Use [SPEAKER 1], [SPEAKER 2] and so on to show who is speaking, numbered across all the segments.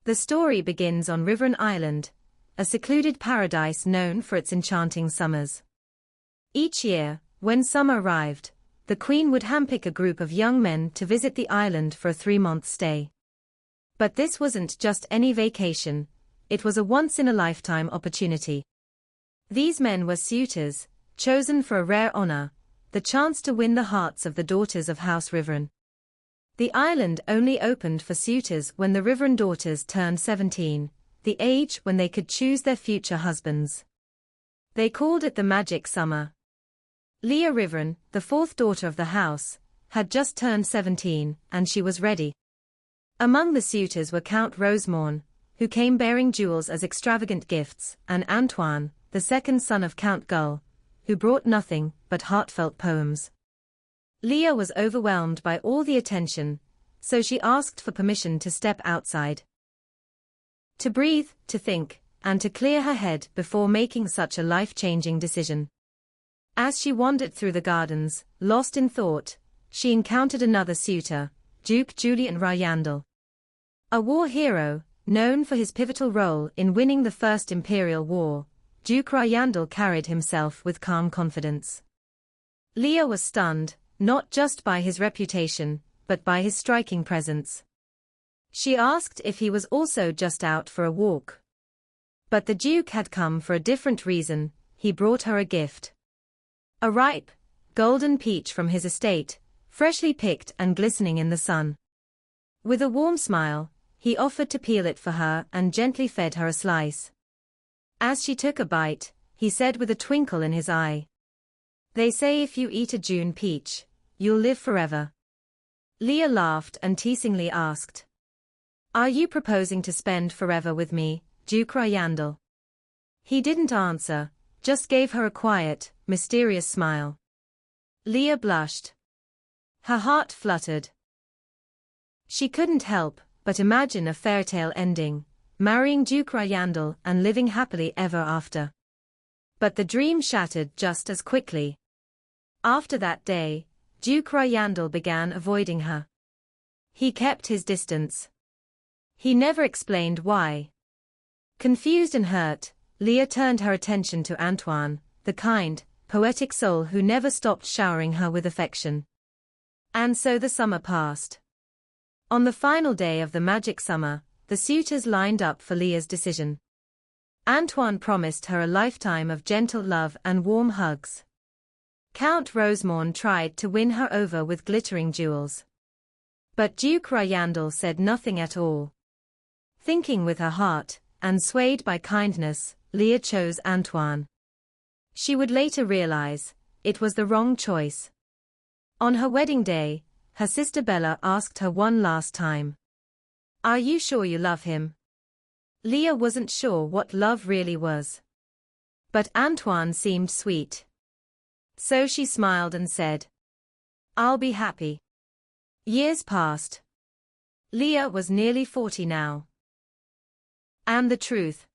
[SPEAKER 1] The story begins on Riverine Island, a secluded paradise known for its enchanting summers. Each year, when summer arrived, the queen would handpick a group of young men to visit the island for a 3-month stay. But this wasn't just any vacation, it was a once-in-a-lifetime opportunity. These men were suitors, chosen for a rare honor, the chance to win the hearts of the daughters of House Riverine. The island only opened for suitors when the Riverine daughters turned 17, the age when they could choose their future husbands. They called it the magic summer. Leah Riverine, the fourth daughter of the house, had just turned 17, and she was ready. Among the suitors were Count Rosemorn, who came bearing jewels as extravagant gifts, and Antoine, the second son of Count Gull, who brought nothing but heartfelt poems. Leah was overwhelmed by all the attention, so she asked for permission to step outside. To breathe, to think, and to clear her head before making such a life-changing decision. As she wandered through the gardens, lost in thought, she encountered another suitor, Duke Julian Ryandel. A war hero, known for his pivotal role in winning the First Imperial War, Duke Ryandel carried himself with calm confidence. Leah was stunned, not just by his reputation, but by his striking presence. She asked if he was also just out for a walk. But the Duke had come for a different reason. He brought her a gift. A ripe, golden peach from his estate, freshly picked and glistening in the sun. With a warm smile, he offered to peel it for her and gently fed her a slice. As she took a bite, he said with a twinkle in his eye, "They say if you eat a June peach, you'll live forever." Leah laughed and teasingly asked, "Are you proposing to spend forever with me, Duke Ryandel?" He didn't answer, just gave her a quiet, mysterious smile. Leah blushed. Her heart fluttered. She couldn't help but imagine a fairytale ending, marrying Duke Ryandel and living happily ever after. But the dream shattered just as quickly. After that day, Duke Ryandel began avoiding her. He kept his distance. He never explained why. Confused and hurt, Leah turned her attention to Antoine, the kind, poetic soul who never stopped showering her with affection. And so the summer passed. On the final day of the magic summer, the suitors lined up for Leah's decision. Antoine promised her a lifetime of gentle love and warm hugs. Count Rosemorn tried to win her over with glittering jewels. But Duke Ryandel said nothing at all. Thinking with her heart, and swayed by kindness, Leah chose Antoine. She would later realize, it was the wrong choice. On her wedding day, her sister Bella asked her one last time, "Are you sure you love him?" Leah wasn't sure what love really was. But Antoine seemed sweet. So she smiled and said, "I'll be happy." Years passed. Leah was nearly 40 now. And the truth.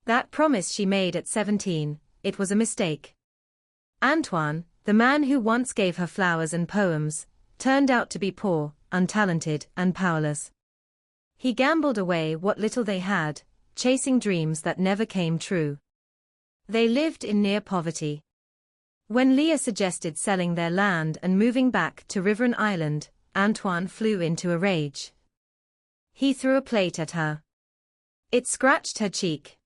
[SPEAKER 1] That promise she made at 17, it was a mistake. Antoine, the man who once gave her flowers and poems, turned out to be poor, untalented, and powerless. He gambled away what little they had, chasing dreams that never came true. They lived in near poverty. When Leah suggested selling their land and moving back to Riverine Island, Antoine flew into a rage. He threw a plate at her. It scratched her cheek.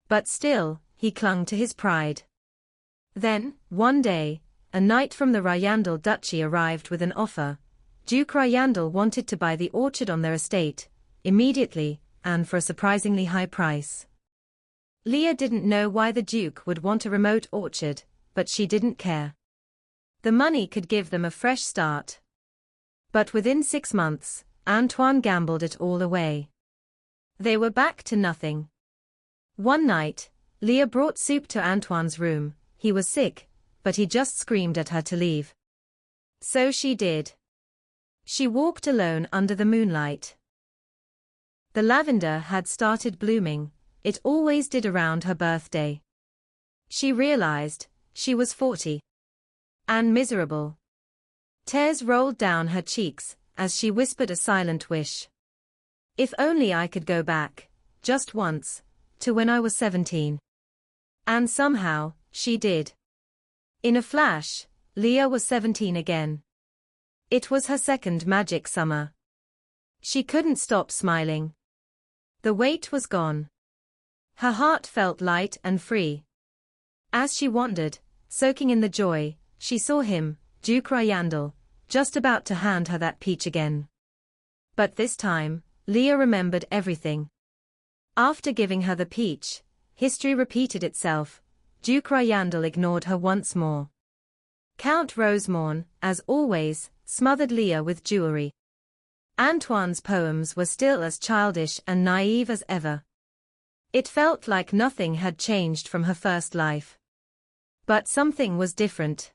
[SPEAKER 1] But still, he clung to his pride. Then, one day, a knight from the Ryandel Duchy arrived with an offer. Duke Ryandel wanted to buy the orchard on their estate, immediately, and for a surprisingly high price. Leah didn't know why the Duke would want a remote orchard, but she didn't care. The money could give them a fresh start. But within 6 months, Antoine gambled it all away. They were back to nothing. One night, Leah brought soup to Antoine's room. He was sick, but he just screamed at her to leave. So she did. She walked alone under the moonlight. The lavender had started blooming, it always did around her birthday. She realized, she was 40. And miserable. Tears rolled down her cheeks, as she whispered a silent wish. If only I could go back, just once, to when I was 17. And somehow, she did. In a flash, Leah was 17 again. It was her second magic summer. She couldn't stop smiling. The weight was gone. Her heart felt light and free. As she wandered, soaking in the joy, she saw him, Duke Ryandel, just about to hand her that peach again. But this time, Leah remembered everything. After giving her the peach, history repeated itself. Duke Ryandel ignored her once more. Count Rosemorn, as always, smothered Leah with jewelry. Antoine's poems were still as childish and naive as ever. It felt like nothing had changed from her first life. But something was different.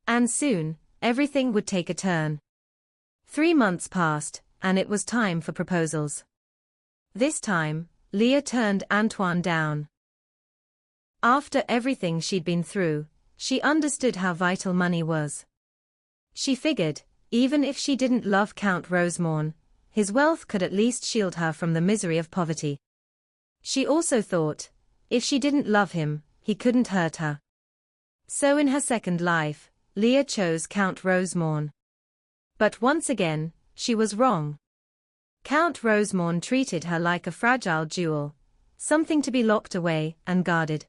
[SPEAKER 1] And soon, everything would take a turn. 3 months passed, and it was time for proposals. This time, Leah turned Antoine down. After everything she'd been through, she understood how vital money was. She figured, even if she didn't love Count Rosemorn, his wealth could at least shield her from the misery of poverty. She also thought, if she didn't love him, he couldn't hurt her. So in her second life, Leah chose Count Rosemorn. But once again, she was wrong. Count Rosemorn treated her like a fragile jewel, something to be locked away and guarded.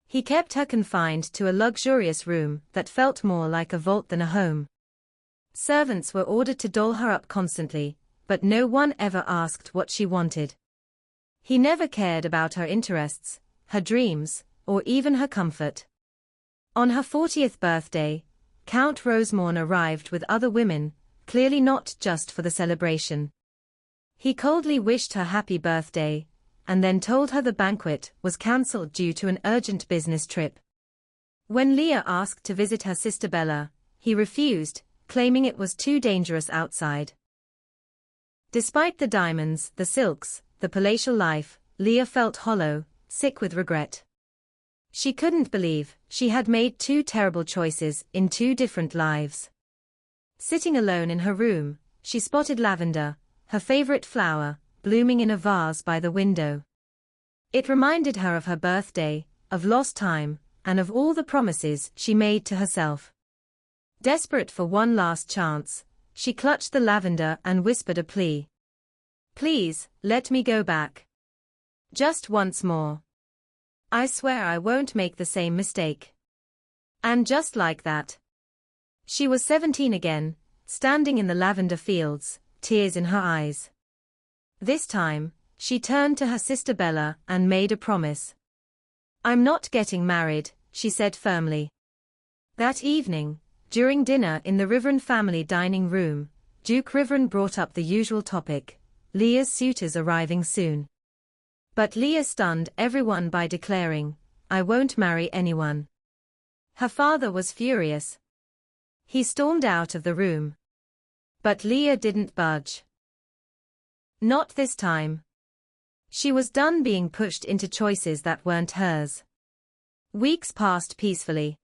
[SPEAKER 1] He kept her confined to a luxurious room that felt more like a vault than a home. Servants were ordered to doll her up constantly, but no one ever asked what she wanted. He never cared about her interests, her dreams, or even her comfort. On her 40th birthday, Count Rosemorn arrived with other women, clearly not just for the celebration. He coldly wished her happy birthday, and then told her the banquet was cancelled due to an urgent business trip. When Leah asked to visit her sister Bella, he refused, claiming it was too dangerous outside. Despite the diamonds, the silks, the palatial life, Leah felt hollow, sick with regret. She couldn't believe she had made 2 terrible choices in 2 different lives. Sitting alone in her room, she spotted lavender, her favorite flower, blooming in a vase by the window. It reminded her of her birthday, of lost time, and of all the promises she made to herself. Desperate for one last chance, she clutched the lavender and whispered a plea. "Please, let me go back. Just once more. I swear I won't make the same mistake." And just like that, she was 17 again, standing in the lavender fields, tears in her eyes. This time, she turned to her sister Bella and made a promise. "I'm not getting married," she said firmly. That evening, during dinner in the Riveren family dining room, Duke Riveren brought up the usual topic, Leah's suitors arriving soon. But Leah stunned everyone by declaring, "I won't marry anyone." Her father was furious. He stormed out of the room. But Leah didn't budge. Not this time. She was done being pushed into choices that weren't hers. Weeks passed peacefully.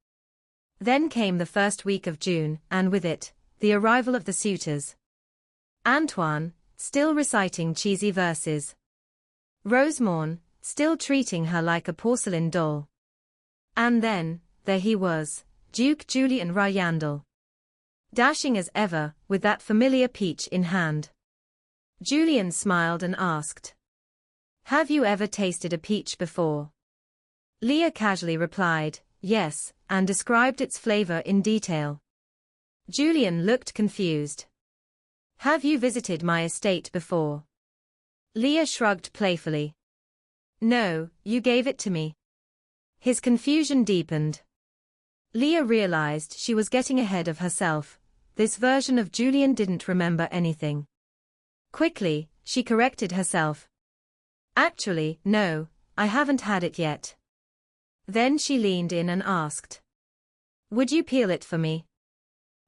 [SPEAKER 1] Then came the first week of June, and with it, the arrival of the suitors. Antoine, still reciting cheesy verses. Rosemorn, still treating her like a porcelain doll. And then, there he was, Duke Julien Ryandel. Dashing as ever, with that familiar peach in hand. Julien smiled and asked, "Have you ever tasted a peach before?" Leah casually replied, "Yes," and described its flavor in detail. Julien looked confused. "Have you visited my estate before?" Leah shrugged playfully. "No, you gave it to me." His confusion deepened. Leah realized she was getting ahead of herself. This version of Julien didn't remember anything. Quickly, she corrected herself. "Actually, no, I haven't had it yet." Then she leaned in and asked, "Would you peel it for me?"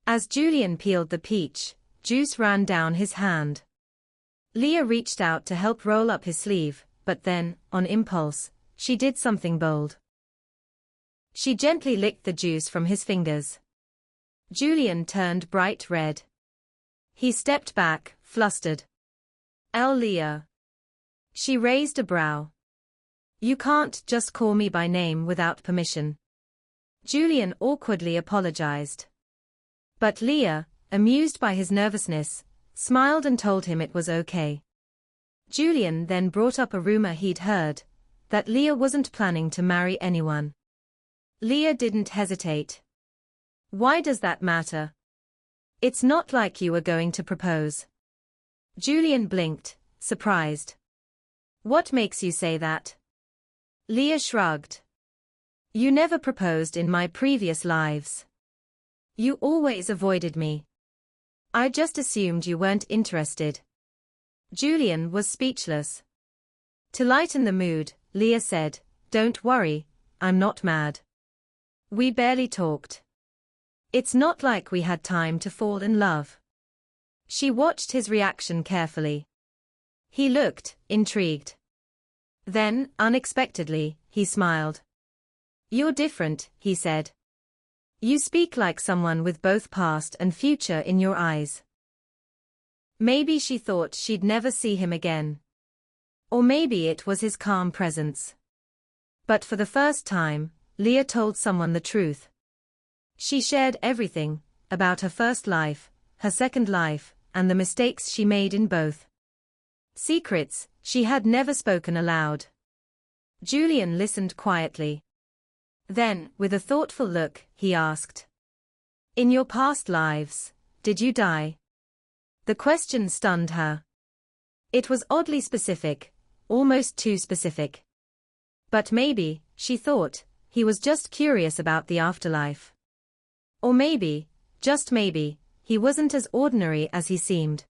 [SPEAKER 1] As Julien peeled the peach, juice ran down his hand. Leah reached out to help roll up his sleeve, but then, on impulse, she did something bold. She gently licked the juice from his fingers. Julien turned bright red. He stepped back, flustered. Elle Leah. She raised a brow. You can't just call me by name without permission. Julian awkwardly apologized. But Leah, amused by his nervousness, smiled and told him it was okay. Julian then brought up a rumor he'd heard, that Leah wasn't planning to marry anyone. Leah didn't hesitate. Why does that matter? It's not like you were going to propose. Julian blinked, surprised. What makes you say that? Leah shrugged. You never proposed in my previous lives. You always avoided me. I just assumed you weren't interested. Julian was speechless. To lighten the mood, Leah said, Don't worry, I'm not mad. We barely talked. It's not like we had time to fall in love. She watched his reaction carefully. He looked intrigued. Then, unexpectedly, he smiled. You're different, he said. You speak like someone with both past and future in your eyes. Maybe she thought she'd never see him again. Or maybe it was his calm presence. But for the first time, Leah told someone the truth. She shared everything, about her first life, her second life, and the mistakes she made in both. Secrets she had never spoken aloud. Julian listened quietly. Then, with a thoughtful look, he asked. In your past lives, did you die? The question stunned her. It was oddly specific, almost too specific. But maybe, she thought, he was just curious about the afterlife. Or maybe, just maybe, he wasn't as ordinary as he seemed.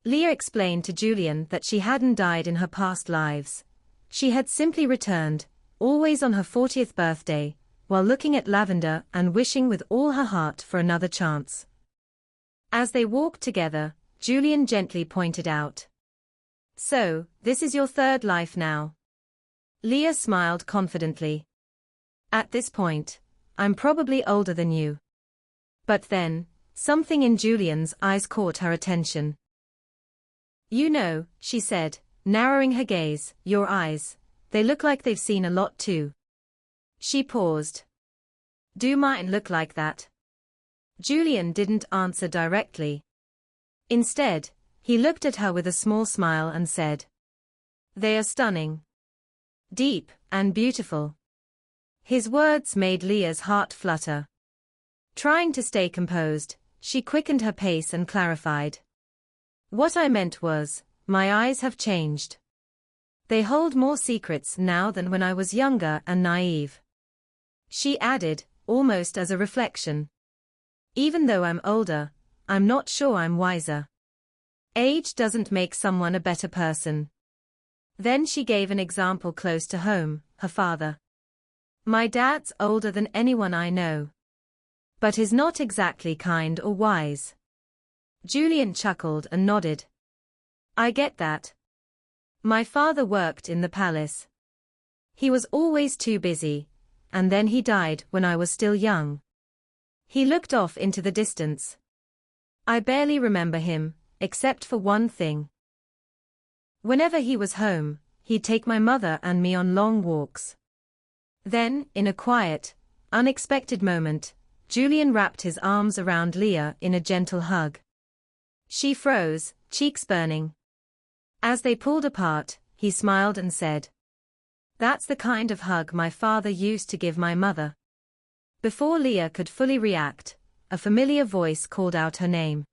[SPEAKER 1] Leah explained to Julian that she hadn't died in her past lives. She had simply returned, always on her 40th birthday, while looking at lavender and wishing with all her heart for another chance. As they walked together, Julian gently pointed out. So, this is your third life now. Leah smiled confidently. At this point, I'm probably older than you. But then, something in Julian's eyes caught her attention. You know, she said, narrowing her gaze, your eyes, they look like they've seen a lot too. She paused. Do mine look like that? Julian didn't answer directly. Instead, he looked at her with a small smile and said, They are stunning. Deep and beautiful. His words made Leah's heart flutter. Trying to stay composed, she quickened her pace and clarified. What I meant was, my eyes have changed. They hold more secrets now than when I was younger and naive. She added, almost as a reflection. Even though I'm older, I'm not sure I'm wiser. Age doesn't make someone a better person. Then she gave an example close to home, her father. My dad's older than anyone I know. But he's not exactly kind or wise. Julian chuckled and nodded. I get that. My father worked in the palace. He was always too busy, and then he died when I was still young. He looked off into the distance. I barely remember him, except for one thing. Whenever he was home, he'd take my mother and me on long walks. Then, in a quiet, unexpected moment, Julian wrapped his arms around Leah in a gentle hug. She froze, cheeks burning. As they pulled apart, he smiled and said, That's the kind of hug my father used to give my mother. Before Leah could fully react, a familiar voice called out her name.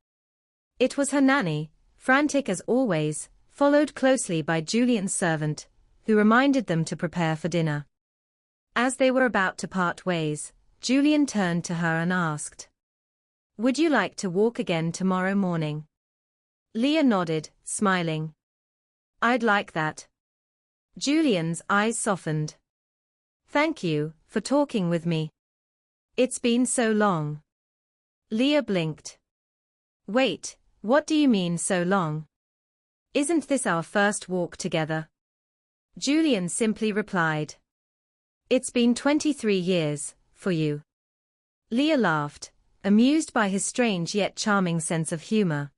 [SPEAKER 1] It was her nanny, frantic as always, followed closely by Julian's servant, who reminded them to prepare for dinner. As they were about to part ways, Julian turned to her and asked, Would you like to walk again tomorrow morning? Leah nodded, smiling. I'd like that. Julian's eyes softened. Thank you for talking with me. It's been so long. Leah blinked. Wait, what do you mean so long? Isn't this our first walk together? Julian simply replied. It's been 23 years, for you. Leah laughed, amused by his strange yet charming sense of humor.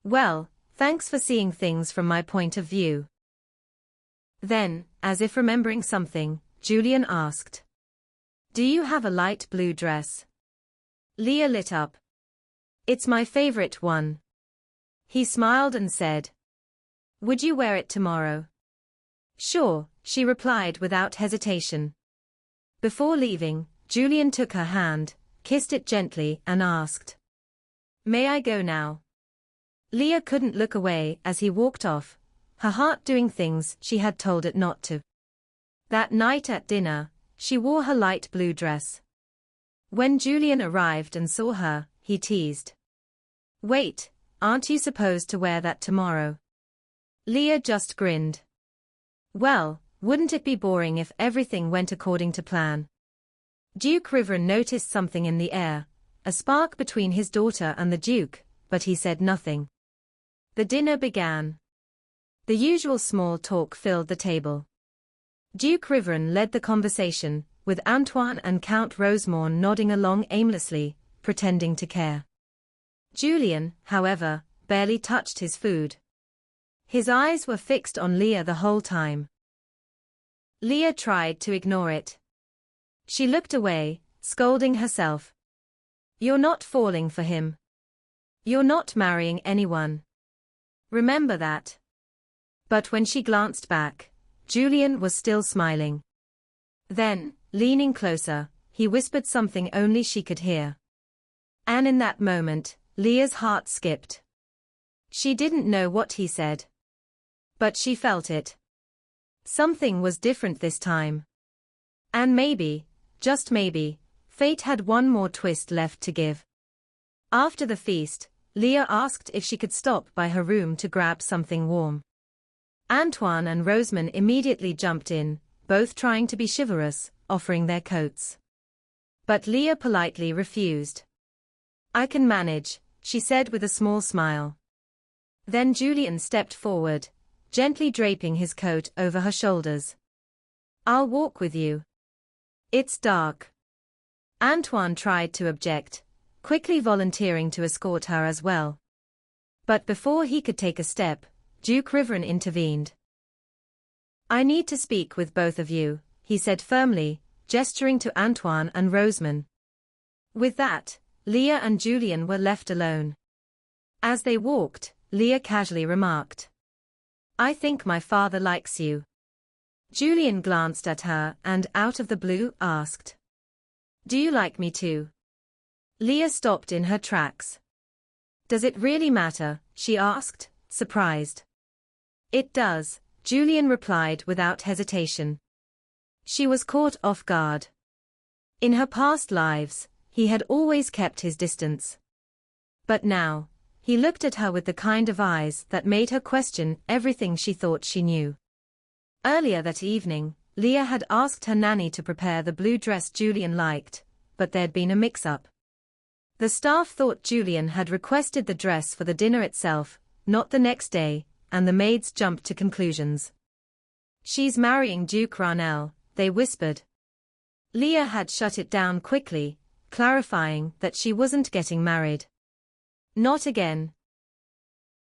[SPEAKER 1] Well, Thanks for seeing things from my point of view. Then, as if remembering something, Julian asked. Do you have a light blue dress? Leah lit up. It's my favorite one. He smiled and said. Would you wear it tomorrow? Sure, she replied without hesitation. Before leaving, Julian took her hand, kissed it gently and asked. May I go now? Leah couldn't look away as he walked off, her heart doing things she had told it not to. That night at dinner, she wore her light blue dress. When Julian arrived and saw her, he teased. Wait, aren't you supposed to wear that tomorrow? Leah just grinned. Well, wouldn't it be boring if everything went according to plan? Duke Riveren noticed something in the air, a spark between his daughter and the Duke, but he said nothing. The dinner began. The usual small talk filled the table. Duke Riveren led the conversation, with Antoine and Count Rosemorn nodding along aimlessly, pretending to care. Julian, however, barely touched his food. His eyes were fixed on Leah the whole time. Leah tried to ignore it. She looked away, scolding herself. You're not falling for him. You're not marrying anyone. Remember that. But when she glanced back, Julian was still smiling. Then, leaning closer, he whispered something only she could hear. And in that moment, Leah's heart skipped. She didn't know what he said. But she felt it. Something was different this time. And maybe, just maybe, fate had one more twist left to give. After the feast, Leah asked if she could stop by her room to grab something warm. Antoine and Rosemond immediately jumped in, both trying to be chivalrous, offering their coats. But Leah politely refused. I can manage, she said with a small smile. Then Julian stepped forward, gently draping his coat over her shoulders. I'll walk with you. It's dark. Antoine tried to object, quickly volunteering to escort her as well. But before he could take a step, Duke Riveren intervened. I need to speak with both of you, he said firmly, gesturing to Antoine and Rosemond. With that, Leah and Julian were left alone. As they walked, Leah casually remarked. I think my father likes you. Julian glanced at her and, out of the blue, asked. Do you like me too? Leah stopped in her tracks. Does it really matter? She asked, surprised. It does, Julian replied without hesitation. She was caught off guard. In her past lives, he had always kept his distance. But now, he looked at her with the kind of eyes that made her question everything she thought she knew. Earlier that evening, Leah had asked her nanny to prepare the blue dress Julian liked, but there'd been a mix-up. The staff thought Julian had requested the dress for the dinner itself, not the next day, and the maids jumped to conclusions. She's marrying Duke Ranel, they whispered. Leah had shut it down quickly, clarifying that she wasn't getting married. Not again.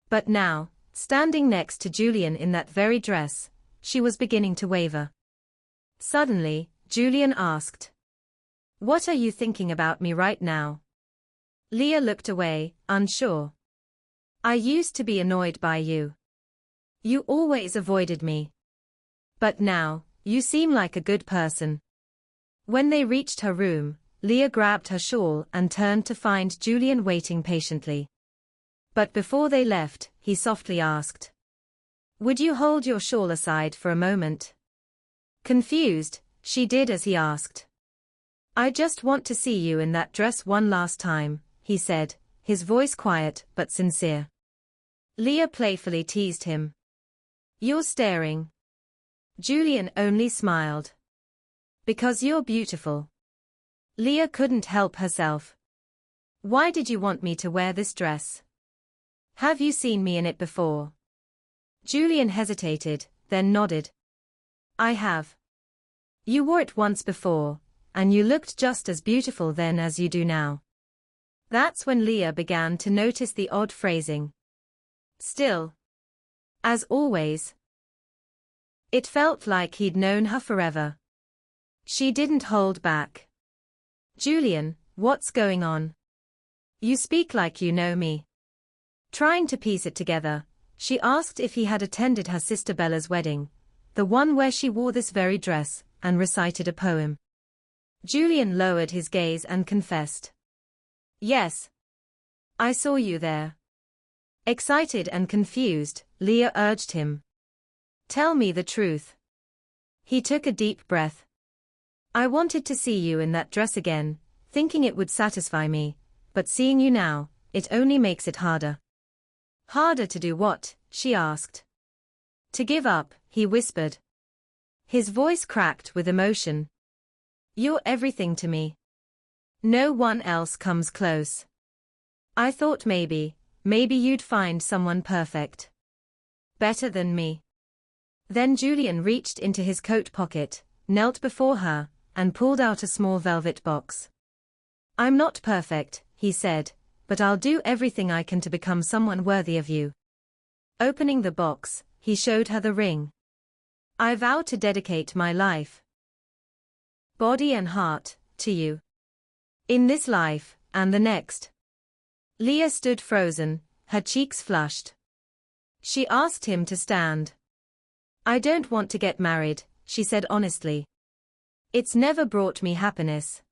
[SPEAKER 1] But now, standing next to Julian in that very dress, she was beginning to waver. Suddenly, Julian asked. What are you thinking about me right now? Leah looked away, unsure. I used to be annoyed by you. You always avoided me. But now, you seem like a good person. When they reached her room, Leah grabbed her shawl and turned to find Julian waiting patiently. But before they left, he softly asked. Would you hold your shawl aside for a moment? Confused, she did as he asked. I just want to see you in that dress one last time, he said, his voice quiet but sincere. Leah playfully teased him. You're staring. Julian only smiled. Because you're beautiful. Leah couldn't help herself. Why did you want me to wear this dress? Have you seen me in it before? Julian hesitated, then nodded. I have. You wore it once before, and you looked just as beautiful then as you do now. That's when Leah began to notice the odd phrasing. Still, as always, it felt like he'd known her forever. She didn't hold back. Julian, what's going on? You speak like you know me. Trying to piece it together, she asked if he had attended her sister Bella's wedding, the one where she wore this very dress, and recited a poem. Julian lowered his gaze and confessed. Yes. I saw you there. Excited and confused, Leah urged him. Tell me the truth. He took a deep breath. I wanted to see you in that dress again, thinking it would satisfy me, but seeing you now, it only makes it harder. Harder to do what? She asked. To give up, he whispered. His voice cracked with emotion. You're everything to me. No one else comes close. I thought maybe you'd find someone perfect. Better than me. Then Julian reached into his coat pocket, knelt before her, and pulled out a small velvet box. I'm not perfect, he said, but I'll do everything I can to become someone worthy of you. Opening the box, he showed her the ring. I vow to dedicate my life, body and heart, to you. In this life, and the next. Leah stood frozen, her cheeks flushed. She asked him to stand. I don't want to get married, she said honestly. It's never brought me happiness.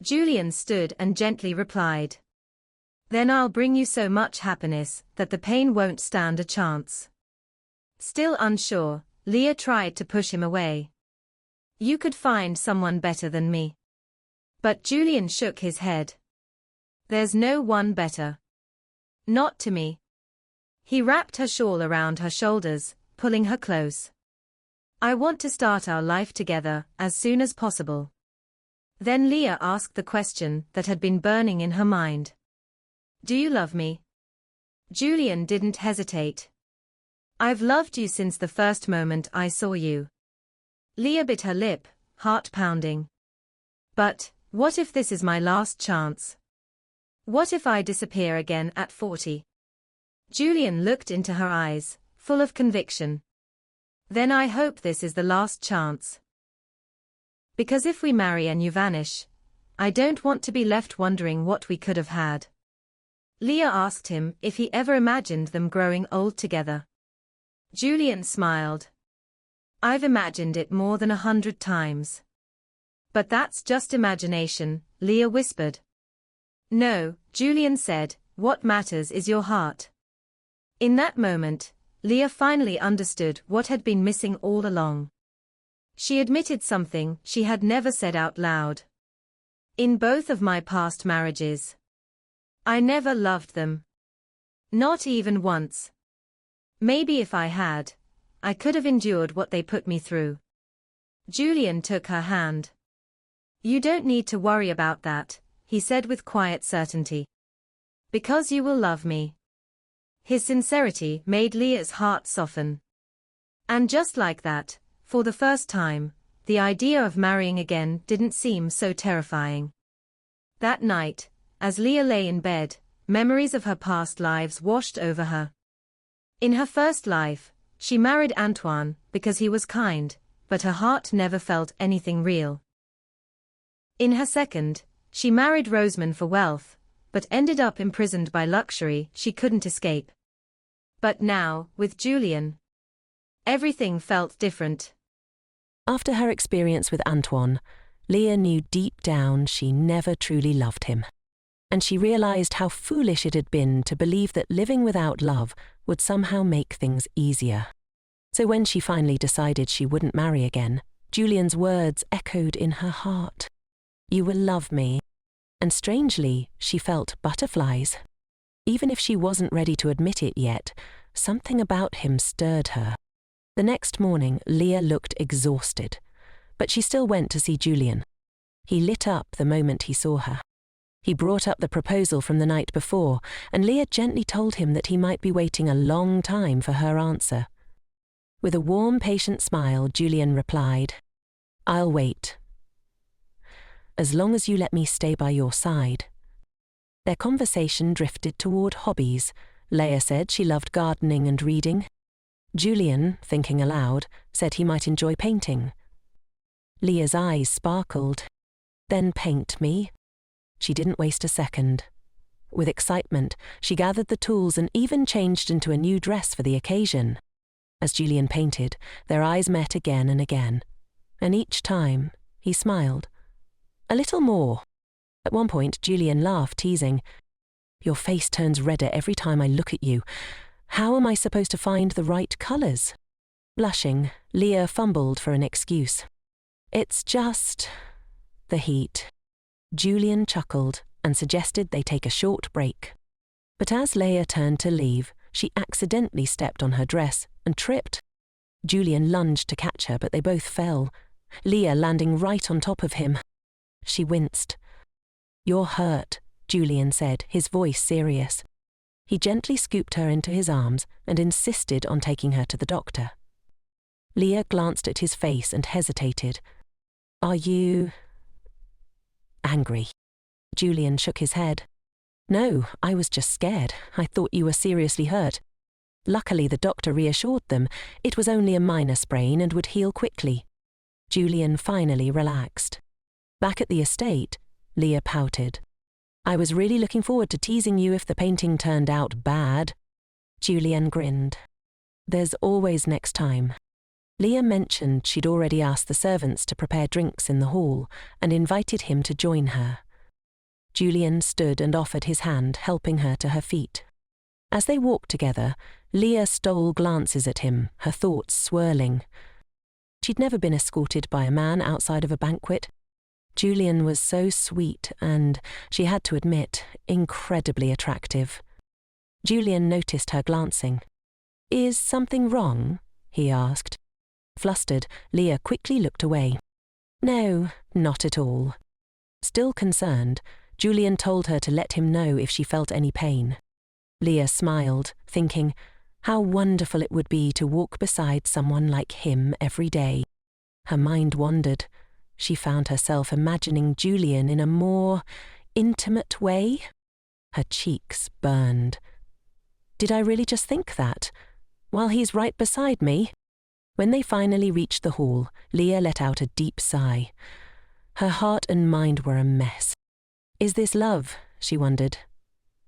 [SPEAKER 1] Julian stood and gently replied. Then I'll bring you so much happiness that the pain won't stand a chance. Still unsure, Leah tried to push him away. You could find someone better than me. But Julian shook his head. There's no one better. Not to me. He wrapped her shawl around her shoulders, pulling her close. I want to start our life together as soon as possible. Then Leah asked the question that had been burning in her mind. Do you love me? Julian didn't hesitate. I've loved you since the first moment I saw you. Leah bit her lip, heart pounding. But, what if this is my last chance? What if I disappear again at 40? Julian looked into her eyes, full of conviction. Then I hope this is the last chance. Because if we marry and you vanish, I don't want to be left wondering what we could have had. Leah asked him if he ever imagined them growing old together. Julian smiled. I've imagined it more than 100 times. But that's just imagination, Leah whispered. No, Julian said, what matters is your heart. In that moment, Leah finally understood what had been missing all along. She admitted something she had never said out loud. In both of my past marriages, I never loved them. Not even once. Maybe if I had, I could have endured what they put me through. Julian took her hand. You don't need to worry about that, he said with quiet certainty. Because you will love me. His sincerity made Leah's heart soften. And just like that, for the first time, the idea of marrying again didn't seem so terrifying. That night, as Leah lay in bed, memories of her past lives washed over her. In her first life, she married Antoine because he was kind, but her heart never felt anything real. In her second, she married Roseman for wealth, but ended up imprisoned by luxury she couldn't escape. But now, with Julian, everything felt different.
[SPEAKER 2] After her experience with Antoine, Leah knew deep down she never truly loved him. And she realized how foolish it had been to believe that living without love would somehow make things easier. So when she finally decided she wouldn't marry again, Julian's words echoed in her heart. You will love me. And strangely, she felt butterflies. Even if she wasn't ready to admit it yet, something about him stirred her. The next morning, Leah looked exhausted, but she still went to see Julian. He lit up the moment he saw her. He brought up the proposal from the night before, and Leah gently told him that he might be waiting a long time for her answer. With a warm, patient smile, Julian replied, I'll wait. As long as you let me stay by your side. Their conversation drifted toward hobbies, Leah said she loved gardening and reading. Julian, thinking aloud, said he might enjoy painting. Leah's eyes sparkled. Then paint me. She didn't waste a second. With excitement, she gathered the tools and even changed into a new dress for the occasion. As Julian painted, their eyes met again and again, and each time he smiled. A little more. At one point, Julian laughed, teasing, "Your face turns redder every time I look at you. How am I supposed to find the right colours?" Blushing, Leah fumbled for an excuse. "It's just the heat." Julian chuckled and suggested they take a short break. But as Leah turned to leave, she accidentally stepped on her dress and tripped. Julian lunged to catch her, but they both fell, Leah landing right on top of him. She winced. "You're hurt," Julian said, his voice serious. He gently scooped her into his arms and insisted on taking her to the doctor. Leah glanced at his face and hesitated. "Are you angry?" Julian shook his head. "No, I was just scared. I thought you were seriously hurt." Luckily, the doctor reassured them it was only a minor sprain and would heal quickly. Julian finally relaxed. Back at the estate, Leah pouted. "I was really looking forward to teasing you if the painting turned out bad." Julian grinned. "There's always next time." Leah mentioned she'd already asked the servants to prepare drinks in the hall and invited him to join her. Julian stood and offered his hand, helping her to her feet. As they walked together, Leah stole glances at him, her thoughts swirling. She'd never been escorted by a man outside of a banquet. Julian was so sweet and, she had to admit, incredibly attractive. Julian noticed her glancing. "Is something wrong?" he asked. Flustered, Leah quickly looked away. "No, not at all." Still concerned, Julian told her to let him know if she felt any pain. Leah smiled, thinking, how wonderful it would be to walk beside someone like him every day. Her mind wandered. She found herself imagining Julian in a more intimate way. Her cheeks burned. Did I really just think that? While he's right beside me? When they finally reached the hall, Leah let out a deep sigh. Her heart and mind were a mess. Is this love? She wondered.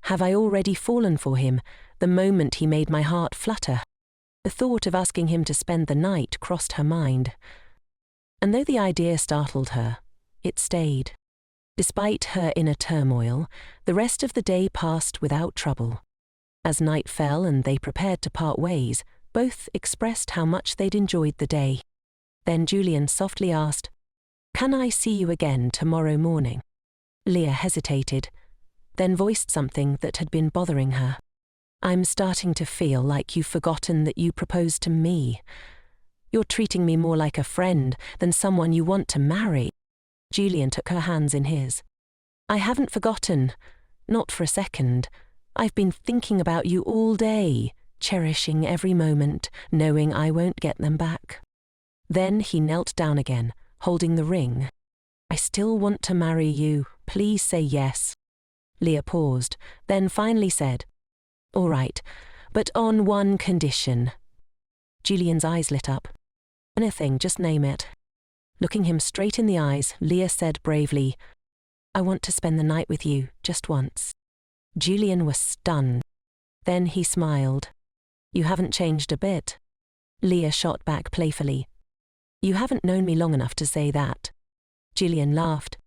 [SPEAKER 2] Have I already fallen for him, the moment he made my heart flutter? The thought of asking him to spend the night crossed her mind. And though the idea startled her, it stayed. Despite her inner turmoil, the rest of the day passed without trouble. As night fell and they prepared to part ways, both expressed how much they'd enjoyed the day. Then Julian softly asked, "Can I see you again tomorrow morning?" Leah hesitated, then voiced something that had been bothering her. "I'm starting to feel like you've forgotten that you proposed to me. You're treating me more like a friend than someone you want to marry." Julian took her hands in his. "I haven't forgotten, not for a second. I've been thinking about you all day, cherishing every moment, knowing I won't get them back." Then he knelt down again, holding the ring. "I still want to marry you. Please say yes." Leah paused, then finally said, "All right, but on one condition." Julian's eyes lit up. "Anything, just name it." Looking him straight in the eyes, Leah said bravely, "I want to spend the night with you, just once." Julian was stunned. Then he smiled. "You haven't changed a bit." Leah shot back playfully. "You haven't known me long enough to say that." Julian laughed.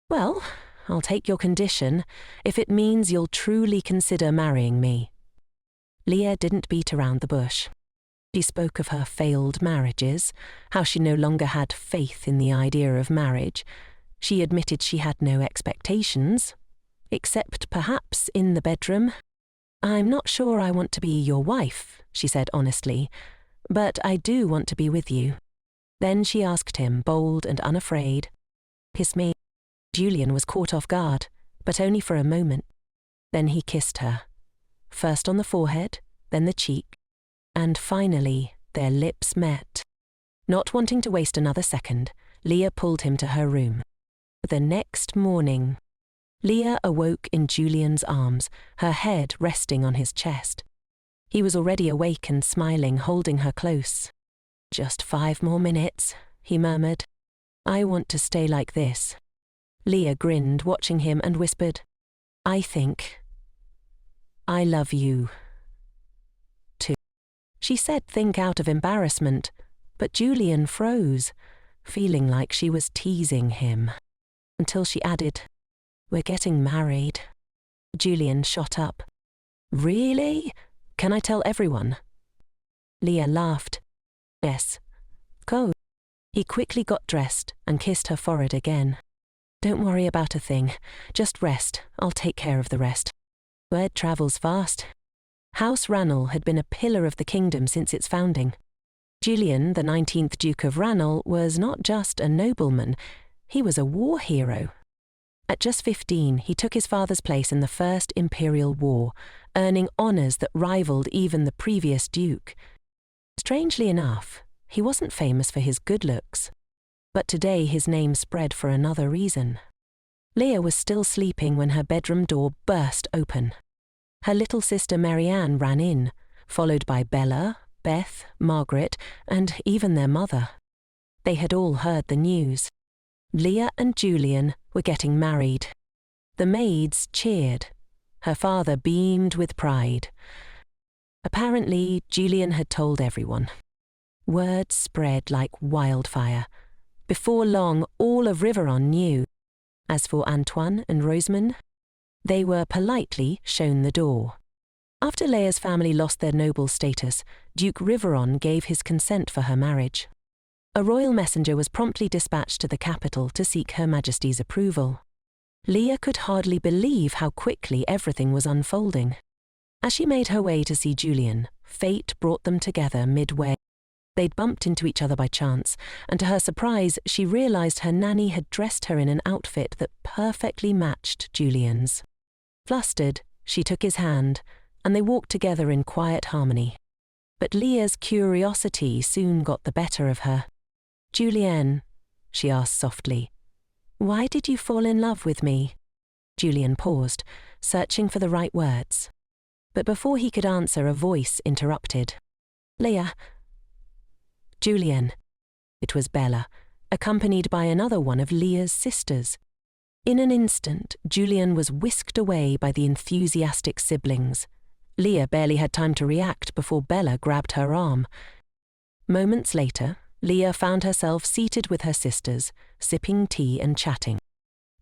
[SPEAKER 2] "Well, I'll take your condition, if it means you'll truly consider marrying me." Leah didn't beat around the bush. She spoke of her failed marriages, how she no longer had faith in the idea of marriage. She admitted she had no expectations, except perhaps in the bedroom. "I'm not sure I want to be your wife," she said honestly, "but I do want to be with you." Then she asked him, bold and unafraid, "Kiss me." Julian was caught off guard, but only for a moment. Then he kissed her, first on the forehead, then the cheek, and finally their lips met. Not wanting to waste another second, Leah pulled him to her room. The next morning, Leah awoke in Julian's arms, her head resting on his chest. He was already awake and smiling, holding her close. "Just 5 more minutes," he murmured. "I want to stay like this." Leah grinned, watching him, and whispered, "I think I love you too." She said think out of embarrassment, but Julian froze, feeling like she was teasing him, until she added, "We're getting married." Julian shot up. "Really? Can I tell everyone?" Leah laughed. "Yes. Go." He quickly got dressed and kissed her forehead again. "Don't worry about a thing. Just rest. I'll take care of the rest." Word travels fast. House Ranel had been a pillar of the kingdom since its founding. Julian, the 19th Duke of Ranel, was not just a nobleman, he was a war hero. At just 15, he took his father's place in the First Imperial War, earning honours that rivaled even the previous duke. Strangely enough, he wasn't famous for his good looks. But today his name spread for another reason. Leah was still sleeping when her bedroom door burst open. Her little sister Marianne ran in, followed by Bella, Beth, Margaret, and even their mother. They had all heard the news. Leah and Julian were getting married. The maids cheered. Her father beamed with pride. Apparently, Julian had told everyone. Word spread like wildfire. Before long, all of Riveron knew. As for Antoine and Rosamond, they were politely shown the door. After Leah's family lost their noble status, Duke Riveron gave his consent for her marriage. A royal messenger was promptly dispatched to the capital to seek Her Majesty's approval. Leah could hardly believe how quickly everything was unfolding. As she made her way to see Julian, fate brought them together midway. They'd bumped into each other by chance, and to her surprise, she realized her nanny had dressed her in an outfit that perfectly matched Julian's. Flustered, she took his hand, and they walked together in quiet harmony. But Leah's curiosity soon got the better of her. "Julian," she asked softly, "why did you fall in love with me?" Julian paused, searching for the right words. But before he could answer, a voice interrupted. "Leah." "Julian." It was Bella, accompanied by another one of Leah's sisters. In an instant, Julian was whisked away by the enthusiastic siblings. Leah barely had time to react before Bella grabbed her arm. Moments later, Leah found herself seated with her sisters, sipping tea and chatting.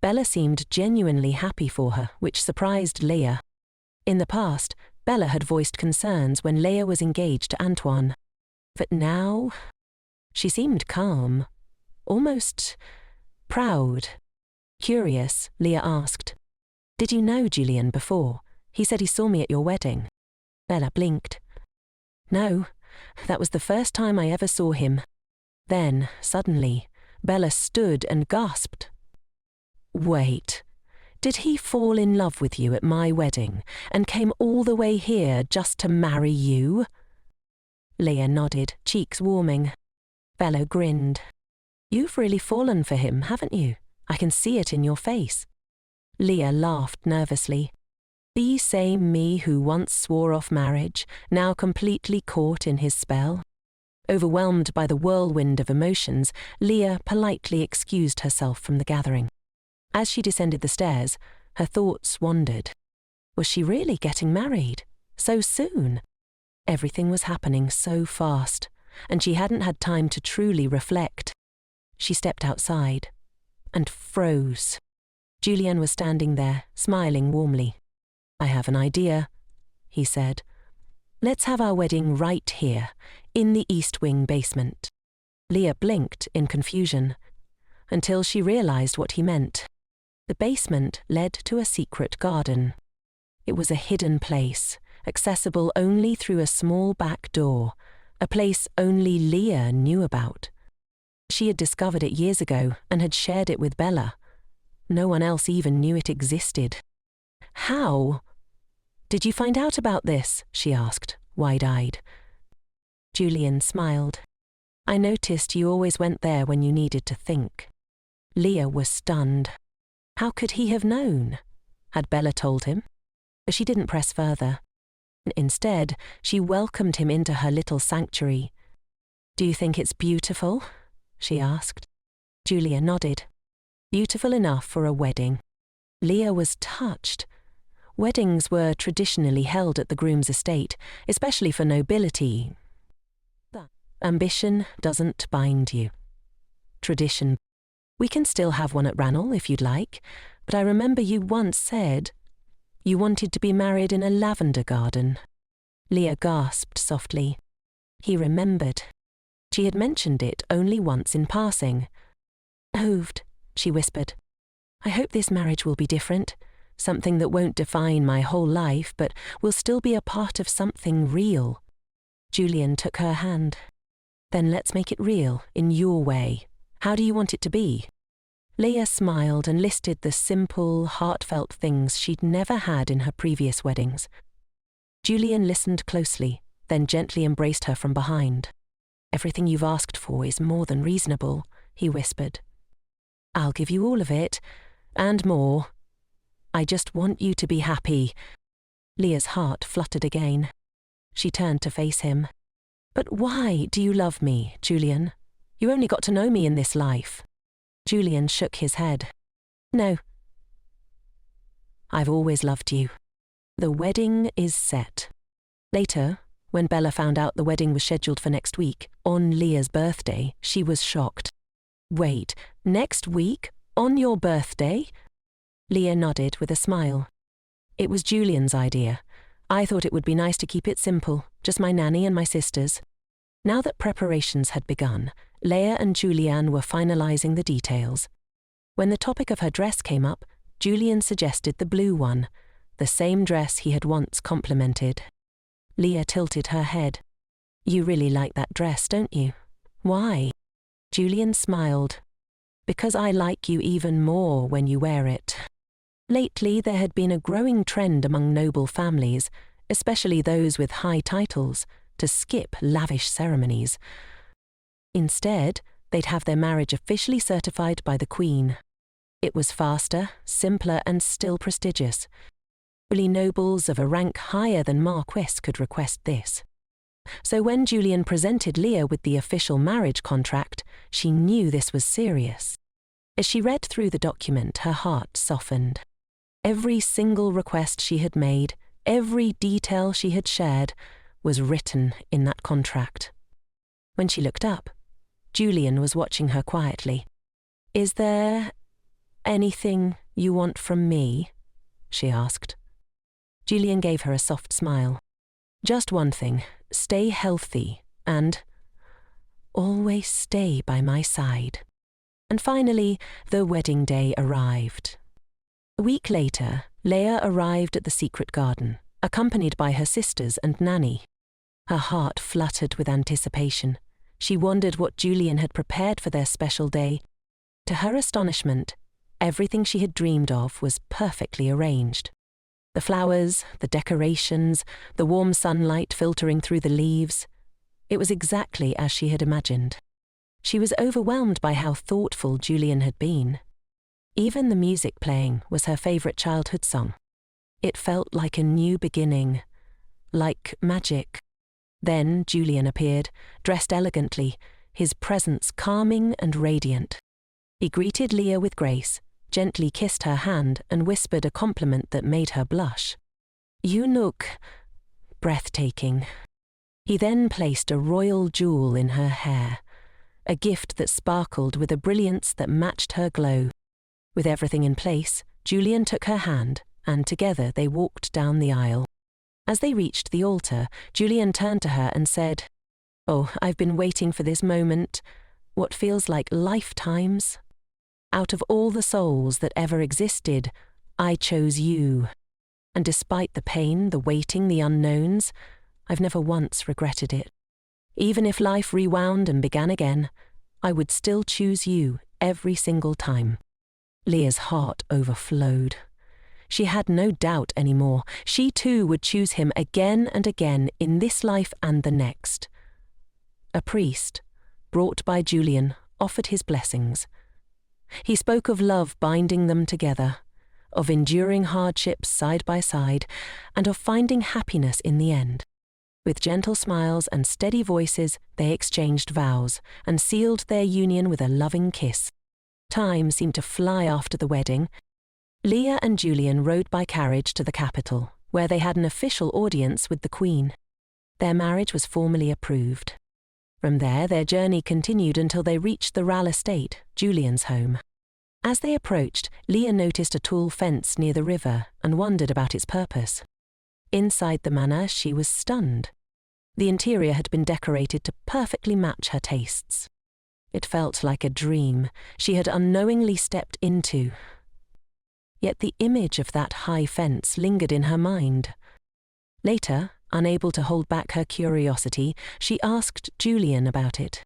[SPEAKER 2] Bella seemed genuinely happy for her, which surprised Leah. In the past, Bella had voiced concerns when Leah was engaged to Antoine. But now, she seemed calm, almost proud. Curious, Leah asked, "Did you know Julian before? He said he saw me at your wedding." Bella blinked. "No, that was the first time I ever saw him." Then, suddenly, Bella stood and gasped. "Wait, did he fall in love with you at my wedding and came all the way here just to marry you?" Leah nodded, cheeks warming. Bella grinned. "You've really fallen for him, haven't you? I can see it in your face." Leah laughed nervously. The same me who once swore off marriage, now completely caught in his spell. Overwhelmed by the whirlwind of emotions, Leah politely excused herself from the gathering. As she descended the stairs, her thoughts wandered. Was she really getting married? So soon? Everything was happening so fast, and she hadn't had time to truly reflect. She stepped outside and froze. Julian was standing there, smiling warmly. "I have an idea," he said. "Let's have our wedding right here, in the East Wing basement." Leah blinked in confusion, until she realized what he meant. The basement led to a secret garden. It was a hidden place, accessible only through a small back door, a place only Leah knew about. She had discovered it years ago and had shared it with Bella. No one else even knew it existed. "How did you find out about this?" she asked, wide-eyed. Julian smiled. "I noticed you always went there when you needed to think." Leah was stunned. How could he have known? had Bella told him. But she didn't press further. Instead, she welcomed him into her little sanctuary. "Do you think it's beautiful?" she asked. Julia nodded. Beautiful enough for a wedding. Leah was touched. Weddings were traditionally held at the groom's estate, especially for nobility. But ambition doesn't bind you. Tradition. "We can still have one at Ranel if you'd like, but I remember you once said you wanted to be married in a lavender garden." Leah gasped softly. He remembered. She had mentioned it only once in passing. "Oved," she whispered. "I hope this marriage will be different. Something that won't define my whole life, but will still be a part of something real." Julian took her hand. "Then let's make it real, in your way. How do you want it to be?" Leah smiled and listed the simple, heartfelt things she'd never had in her previous weddings. Julian listened closely, then gently embraced her from behind. "Everything you've asked for is more than reasonable," he whispered. "I'll give you all of it, and more. I just want you to be happy." Leah's heart fluttered again. She turned to face him. "But why do you love me, Julian? You only got to know me in this life." Julian shook his head. "No. I've always loved you. The wedding is set." Later, when Bella found out the wedding was scheduled for next week, on Leah's birthday, she was shocked. "Wait, next week? On your birthday?" Leah nodded with a smile. "It was Julian's idea. I thought it would be nice to keep it simple, just my nanny and my sisters." Now that preparations had begun, Leah and Julian were finalizing the details. When the topic of her dress came up, Julian suggested the blue one, the same dress he had once complimented. Leah tilted her head. "You really like that dress, don't you? Why?" Julian smiled. "Because I like you even more when you wear it." Lately, there had been a growing trend among noble families, especially those with high titles, to skip lavish ceremonies. Instead, they'd have their marriage officially certified by the Queen. It was faster, simpler, and still prestigious. Only nobles of a rank higher than Marquess could request this. So when Julian presented Leah with the official marriage contract, she knew this was serious. As she read through the document, her heart softened. Every single request she had made, every detail she had shared, was written in that contract. When she looked up, Julian was watching her quietly. "Is there anything you want from me?" she asked. Julian gave her a soft smile. "Just one thing. Stay healthy and always stay by my side." And finally, the wedding day arrived. A week later, Leah arrived at the secret garden, accompanied by her sisters and nanny. Her heart fluttered with anticipation. She wondered what Julian had prepared for their special day. To her astonishment, everything she had dreamed of was perfectly arranged. The flowers, the decorations, the warm sunlight filtering through the leaves. It was exactly as she had imagined. She was overwhelmed by how thoughtful Julian had been. Even the music playing was her favorite childhood song. It felt like a new beginning, like magic. Then Julian appeared, dressed elegantly, his presence calming and radiant. He greeted Leah with grace, gently kissed her hand, and whispered a compliment that made her blush. "You look breathtaking." He then placed a royal jewel in her hair, a gift that sparkled with a brilliance that matched her glow. With everything in place, Julian took her hand, and together they walked down the aisle. As they reached the altar, Julian turned to her and said, "Oh, I've been waiting for this moment, what feels like lifetimes. Out of all the souls that ever existed, I chose you. And despite the pain, the waiting, the unknowns, I've never once regretted it. Even if life rewound and began again, I would still choose you every single time." Leah's heart overflowed. She had no doubt anymore. She too would choose him again and again in this life and the next. A priest, brought by Julian, offered his blessings. He spoke of love binding them together, of enduring hardships side by side, and of finding happiness in the end. With gentle smiles and steady voices, they exchanged vows and sealed their union with a loving kiss. Time seemed to fly after the wedding. Leah and Julian rode by carriage to the capital, where they had an official audience with the Queen. Their marriage was formally approved. From there, their journey continued until they reached the Ranel estate, Julian's home. As they approached, Leah noticed a tall fence near the river and wondered about its purpose. Inside the manor, she was stunned. The interior had been decorated to perfectly match her tastes. It felt like a dream she had unknowingly stepped into. Yet the image of that high fence lingered in her mind. Later, unable to hold back her curiosity, she asked Julian about it.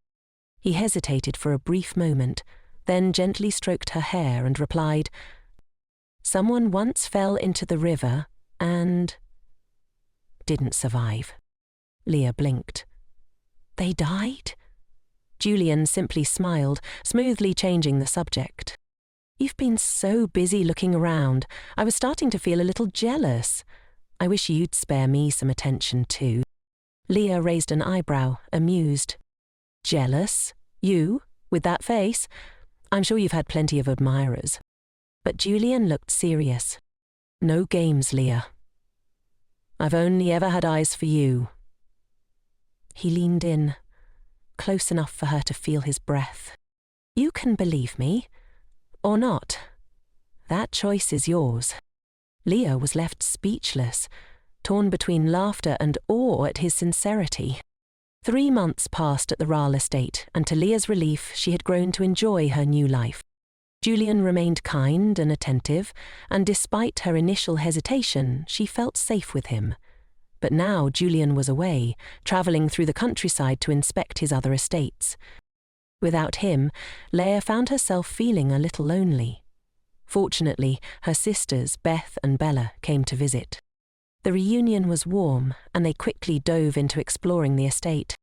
[SPEAKER 2] He hesitated for a brief moment, then gently stroked her hair and replied, "Someone once fell into the river and didn't survive." Leah blinked. "They died?" Julian simply smiled, smoothly changing the subject. "You've been so busy looking around, I was starting to feel a little jealous. I wish you'd spare me some attention too." Leah raised an eyebrow, amused. "Jealous? You? With that face? I'm sure you've had plenty of admirers." But Julian looked serious. "No games, Leah. I've only ever had eyes for you." He leaned in, close enough for her to feel his breath. "You can believe me, or not. That choice is yours." Leah was left speechless, torn between laughter and awe at his sincerity. 3 months passed at the Ranel estate, and to Leah's relief, she had grown to enjoy her new life. Julian remained kind and attentive, and despite her initial hesitation, she felt safe with him. But now Julian was away, travelling through the countryside to inspect his other estates. Without him, Leah found herself feeling a little lonely. Fortunately, her sisters, Beth and Bella, came to visit. The reunion was warm, and they quickly dove into exploring the estate.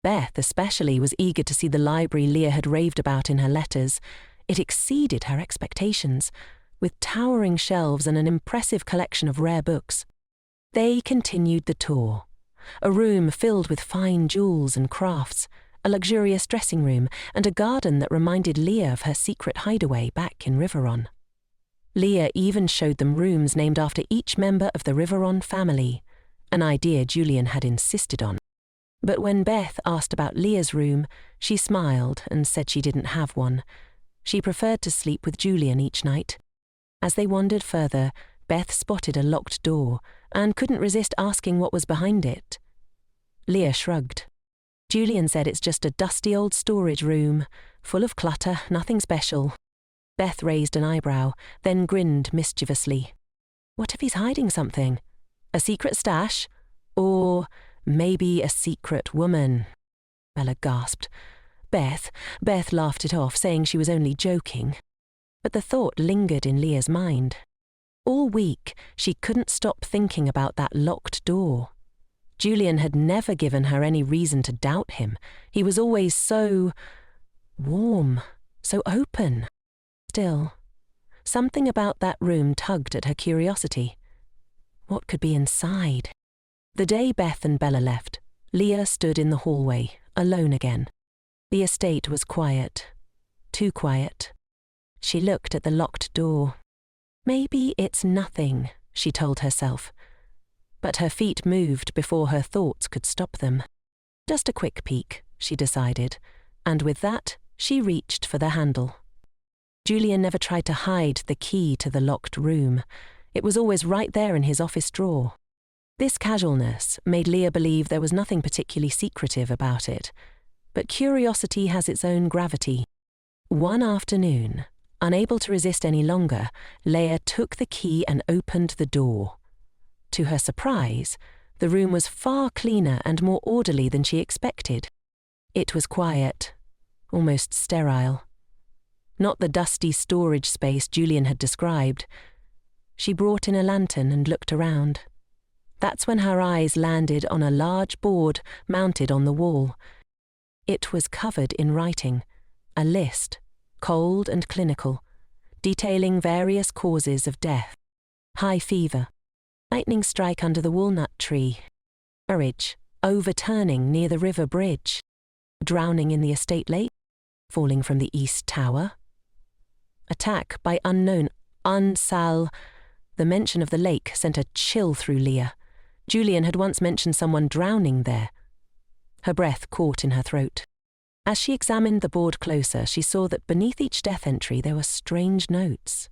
[SPEAKER 2] Beth especially was eager to see the library Leah had raved about in her letters. It exceeded her expectations, with towering shelves and an impressive collection of rare books. They continued the tour. A room filled with fine jewels and crafts, a luxurious dressing room, and a garden that reminded Leah of her secret hideaway back in Riveron. Leah even showed them rooms named after each member of the Riveron family, an idea Julian had insisted on. But when Beth asked about Leah's room, she smiled and said she didn't have one. She preferred to sleep with Julian each night. As they wandered further, Beth spotted a locked door and couldn't resist asking what was behind it. Leah shrugged. Julian said it's just a dusty old storage room, full of clutter, nothing special. Beth raised an eyebrow, then grinned mischievously. What if he's hiding something? A secret stash? Or maybe a secret woman? Bella gasped. Beth laughed it off, saying she was only joking. But the thought lingered in Leah's mind. All week, she couldn't stop thinking about that locked door. Julian had never given her any reason to doubt him. He was always so warm, so open. Still, something about that room tugged at her curiosity. What could be inside? The day Beth and Bella left, Leah stood in the hallway, alone again. The estate was quiet, too quiet. She looked at the locked door. Maybe it's nothing, she told herself. But her feet moved before her thoughts could stop them. Just a quick peek, she decided, and with that, she reached for the handle. Julian never tried to hide the key to the locked room. It was always right there in his office drawer. This casualness made Leah believe there was nothing particularly secretive about it. But curiosity has its own gravity. One afternoon, unable to resist any longer, Leah took the key and opened the door. To her surprise, the room was far cleaner and more orderly than she expected. It was quiet, almost sterile. Not the dusty storage space Julian had described. She brought in a lantern and looked around. That's when her eyes landed on a large board mounted on the wall. It was covered in writing, a list, cold and clinical. detailing various causes of death. High fever, lightning strike under the walnut tree, marriage, overturning near the river bridge, drowning in the estate lake, falling from the east tower, attack by unknown Unsal. The mention of the lake sent a chill through Leah. Julian had once mentioned someone drowning there. Her breath caught in her throat. As she examined the board closer, she saw that beneath each death entry there were strange notes.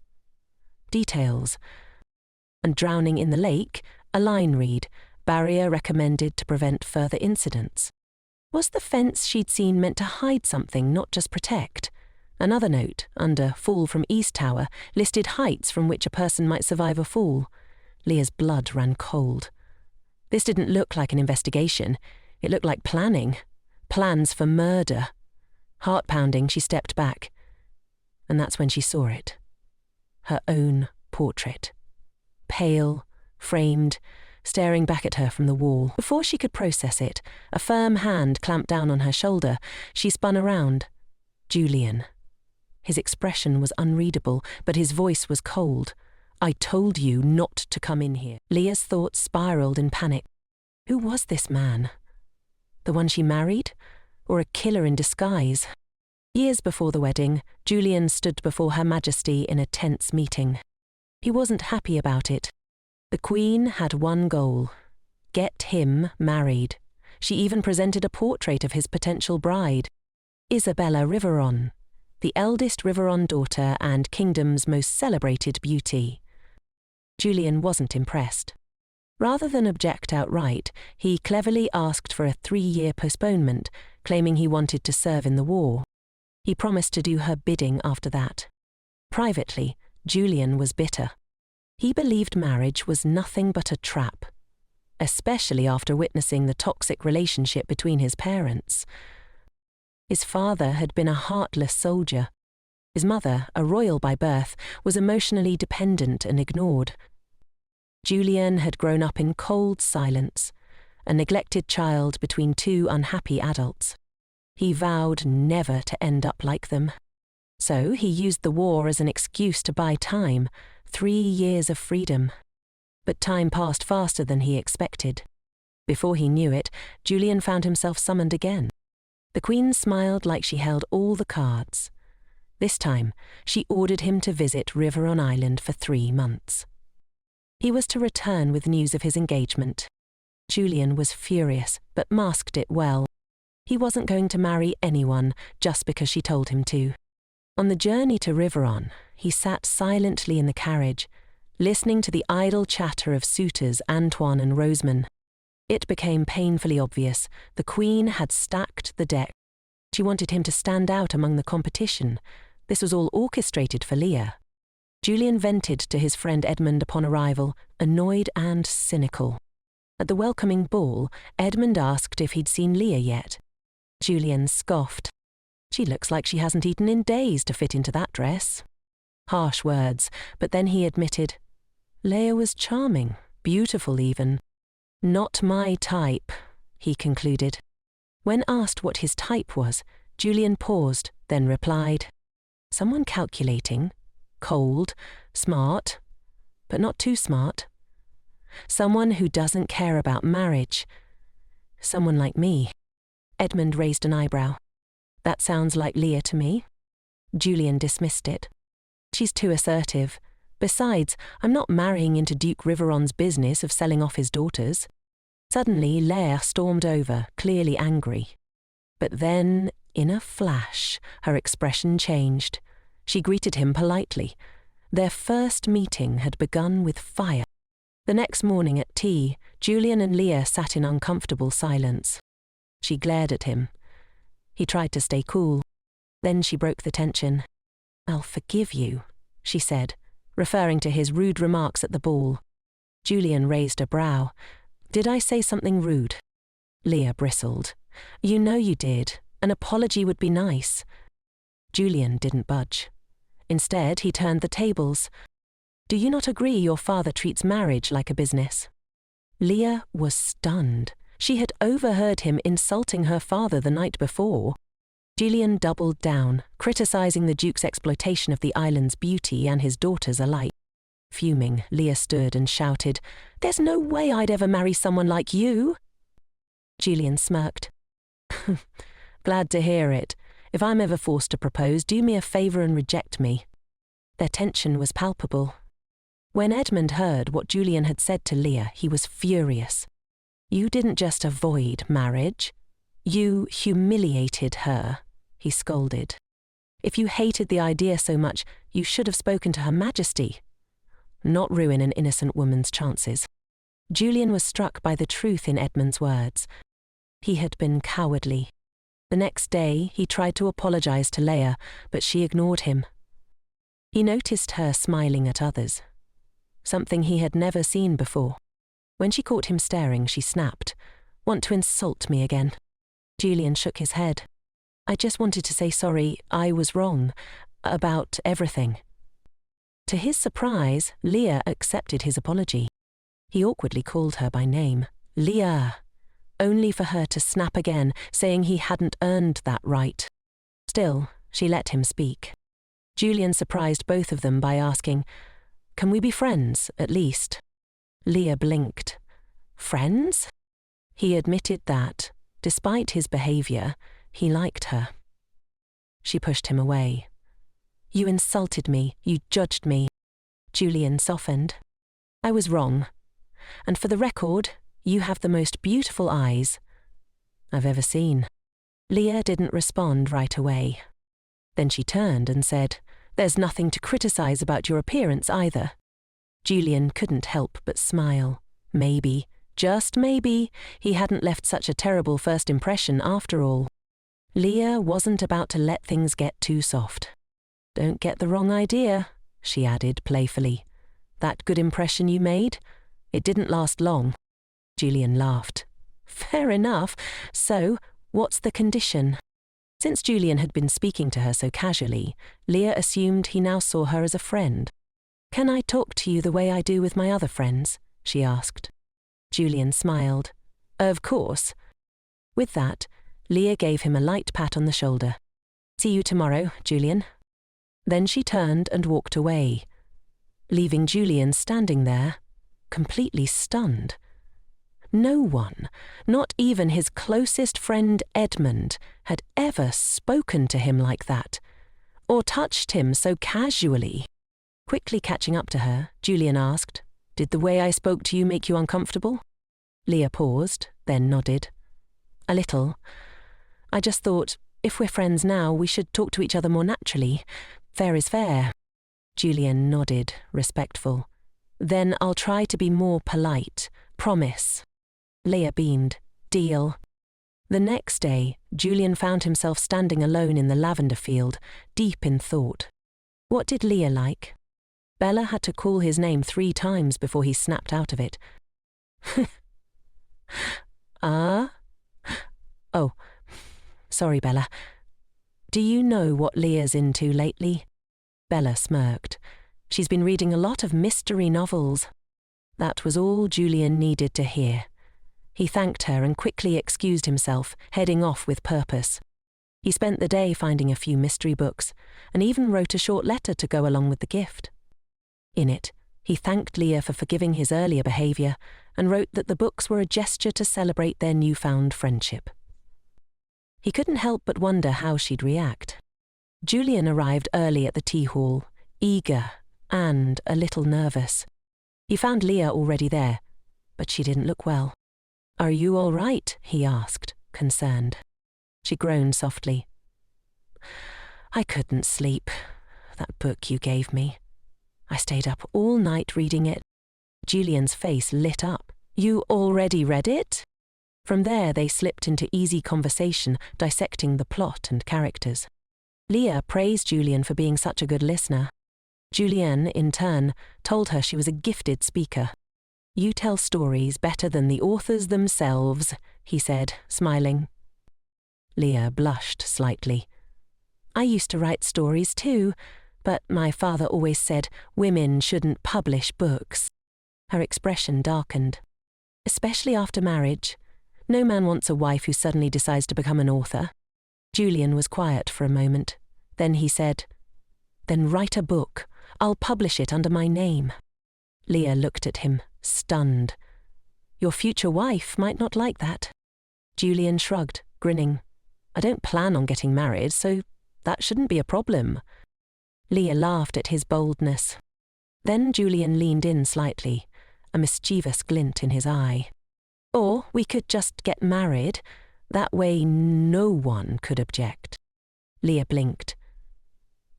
[SPEAKER 2] Details. And drowning in the lake, a line read, barrier recommended to prevent further incidents. Was the fence she'd seen meant to hide something, not just protect? Another note, under fall from East Tower, listed heights from which a person might survive a fall. Leah's blood ran cold. This didn't look like an investigation. It looked like planning. Plans for murder. Heart-pounding, she stepped back. And that's when she saw it. Her own portrait. Pale, framed, staring back at her from the wall. Before she could process it, a firm hand clamped down on her shoulder. She spun around. Julian. His expression was unreadable, but his voice was cold. I told you not to come in here. Leah's thoughts spiraled in panic. Who was this man? The one she married? Or a killer in disguise? Years before the wedding, Julian stood before Her Majesty in a tense meeting. He wasn't happy about it. The Queen had one goal: get him married. She even presented a portrait of his potential bride, Isabella Riveron, the eldest Riveron daughter and kingdom's most celebrated beauty. Julian wasn't impressed. Rather than object outright, he cleverly asked for a 3-year postponement, claiming he wanted to serve in the war. He promised to do her bidding after that. Privately, Julian was bitter. He believed marriage was nothing but a trap, especially after witnessing the toxic relationship between his parents. His father had been a heartless soldier. His mother, a royal by birth, was emotionally dependent and ignored. Julian had grown up in cold silence, a neglected child between 2 unhappy adults. He vowed never to end up like them. So he used the war as an excuse to buy time, 3 years of freedom. But time passed faster than he expected. Before he knew it, Julian found himself summoned again. The Queen smiled like she held all the cards. This time, she ordered him to visit Riveron Island for 3 months. He was to return with news of his engagement. Julian was furious, but masked it well. He wasn't going to marry anyone just because she told him to. On the journey to Riveron, he sat silently in the carriage, listening to the idle chatter of suitors Antoine and Roseman. It became painfully obvious the Queen had stacked the deck. She wanted him to stand out among the competition. This was all orchestrated for Leah. Julian vented to his friend Edmund upon arrival, annoyed and cynical. At the welcoming ball, Edmund asked if he'd seen Leah yet. Julian scoffed. She looks like she hasn't eaten in days to fit into that dress. Harsh words, but then he admitted, Leah was charming, beautiful even. Not my type, he concluded. When asked what his type was, Julian paused, then replied, someone calculating, cold, smart, but not too smart. Someone who doesn't care about marriage. Someone like me. Edmund raised an eyebrow. That sounds like Leah to me. Julian dismissed it. She's too assertive. Besides, I'm not marrying into Duke Riveron's business of selling off his daughters. Suddenly, Leah stormed over, clearly angry. But then, in a flash, her expression changed. She greeted him politely. Their first meeting had begun with fire. The next morning at tea, Julian and Leah sat in uncomfortable silence. She glared at him. He tried to stay cool. Then she broke the tension. I'll forgive you, she said, referring to his rude remarks at the ball. Julian raised a brow. Did I say something rude? Leah bristled. You know you did. An apology would be nice. Julian didn't budge. Instead, he turned the tables. Do you not agree your father treats marriage like a business? Leah was stunned. She had overheard him insulting her father the night before. Julian doubled down, criticizing the Duke's exploitation of the island's beauty and his daughters alike. Fuming, Leah stood and shouted, "There's no way I'd ever marry someone like you." Julian smirked. "Glad to hear it. If I'm ever forced to propose, do me a favour and reject me." Their tension was palpable. When Edmund heard what Julian had said to Leah, he was furious. "You didn't just avoid marriage. You humiliated her," he scolded. "If you hated the idea so much, you should have spoken to Her Majesty. Not ruin an innocent woman's chances." Julian was struck by the truth in Edmund's words. He had been cowardly. The next day, he tried to apologize to Leah, but she ignored him. He noticed her smiling at others, something he had never seen before. When she caught him staring, she snapped, "Want to insult me again?" Julian shook his head. "I just wanted to say sorry, I was wrong. About everything." To his surprise, Leah accepted his apology. He awkwardly called her by name, "Leah," only for her to snap again, saying he hadn't earned that right. Still, she let him speak. Julian surprised both of them by asking, "Can we be friends, at least?" Leah blinked. Friends? He admitted that, despite his behaviour, he liked her. She pushed him away. "You insulted me, you judged me." Julian softened. "I was wrong. And for the record, you have the most beautiful eyes I've ever seen." Leah didn't respond right away. Then she turned and said, "There's nothing to criticize about your appearance either." Julian couldn't help but smile. Maybe, just maybe, he hadn't left such a terrible first impression after all. Leah wasn't about to let things get too soft. "Don't get the wrong idea," she added playfully. "That good impression you made? It didn't last long." Julian laughed. "Fair enough. So, what's the condition?" Since Julian had been speaking to her so casually, Leah assumed he now saw her as a friend. "Can I talk to you the way I do with my other friends?" she asked. Julian smiled. "Of course." With that, Leah gave him a light pat on the shoulder. "See you tomorrow, Julian." Then she turned and walked away, leaving Julian standing there, completely stunned. No one, not even his closest friend Edmund, had ever spoken to him like that, or touched him so casually. Quickly catching up to her, Julian asked, "Did the way I spoke to you make you uncomfortable?" Leah paused, then nodded. "A little. I just thought, if we're friends now, we should talk to each other more naturally. Fair is fair." Julian nodded, respectful. "Then I'll try to be more polite. Promise." Leah beamed. "Deal." The next day, Julian found himself standing alone in the lavender field, deep in thought. What did Leah like? Bella had to call his name 3 times before he snapped out of it. "Ah? Oh, sorry, Bella. Do you know what Leah's into lately?" Bella smirked. "She's been reading a lot of mystery novels." That was all Julian needed to hear. He thanked her and quickly excused himself, heading off with purpose. He spent the day finding a few mystery books, and even wrote a short letter to go along with the gift. In it, he thanked Leah for forgiving his earlier behaviour, and wrote that the books were a gesture to celebrate their newfound friendship. He couldn't help but wonder how she'd react. Julian arrived early at the tea hall, eager and a little nervous. He found Leah already there, but she didn't look well. "Are you all right?" he asked, concerned. She groaned softly. "I couldn't sleep. That book you gave me. I stayed up all night reading it." Julian's face lit up. "You already read it?" From there they slipped into easy conversation, dissecting the plot and characters. Leah praised Julian for being such a good listener. Julian, in turn, told her she was a gifted speaker. "You tell stories better than the authors themselves," he said, smiling. Leah blushed slightly. "I used to write stories too, but my father always said women shouldn't publish books." Her expression darkened. "Especially after marriage. No man wants a wife who suddenly decides to become an author." Julian was quiet for a moment. Then he said, "Then write a book. I'll publish it under my name." Leah looked at him, stunned. "Your future wife might not like that." Julian shrugged, grinning. "I don't plan on getting married, so that shouldn't be a problem." Leah laughed at his boldness. Then Julian leaned in slightly, a mischievous glint in his eye. "Or we could just get married. That way no one could object." Leah blinked.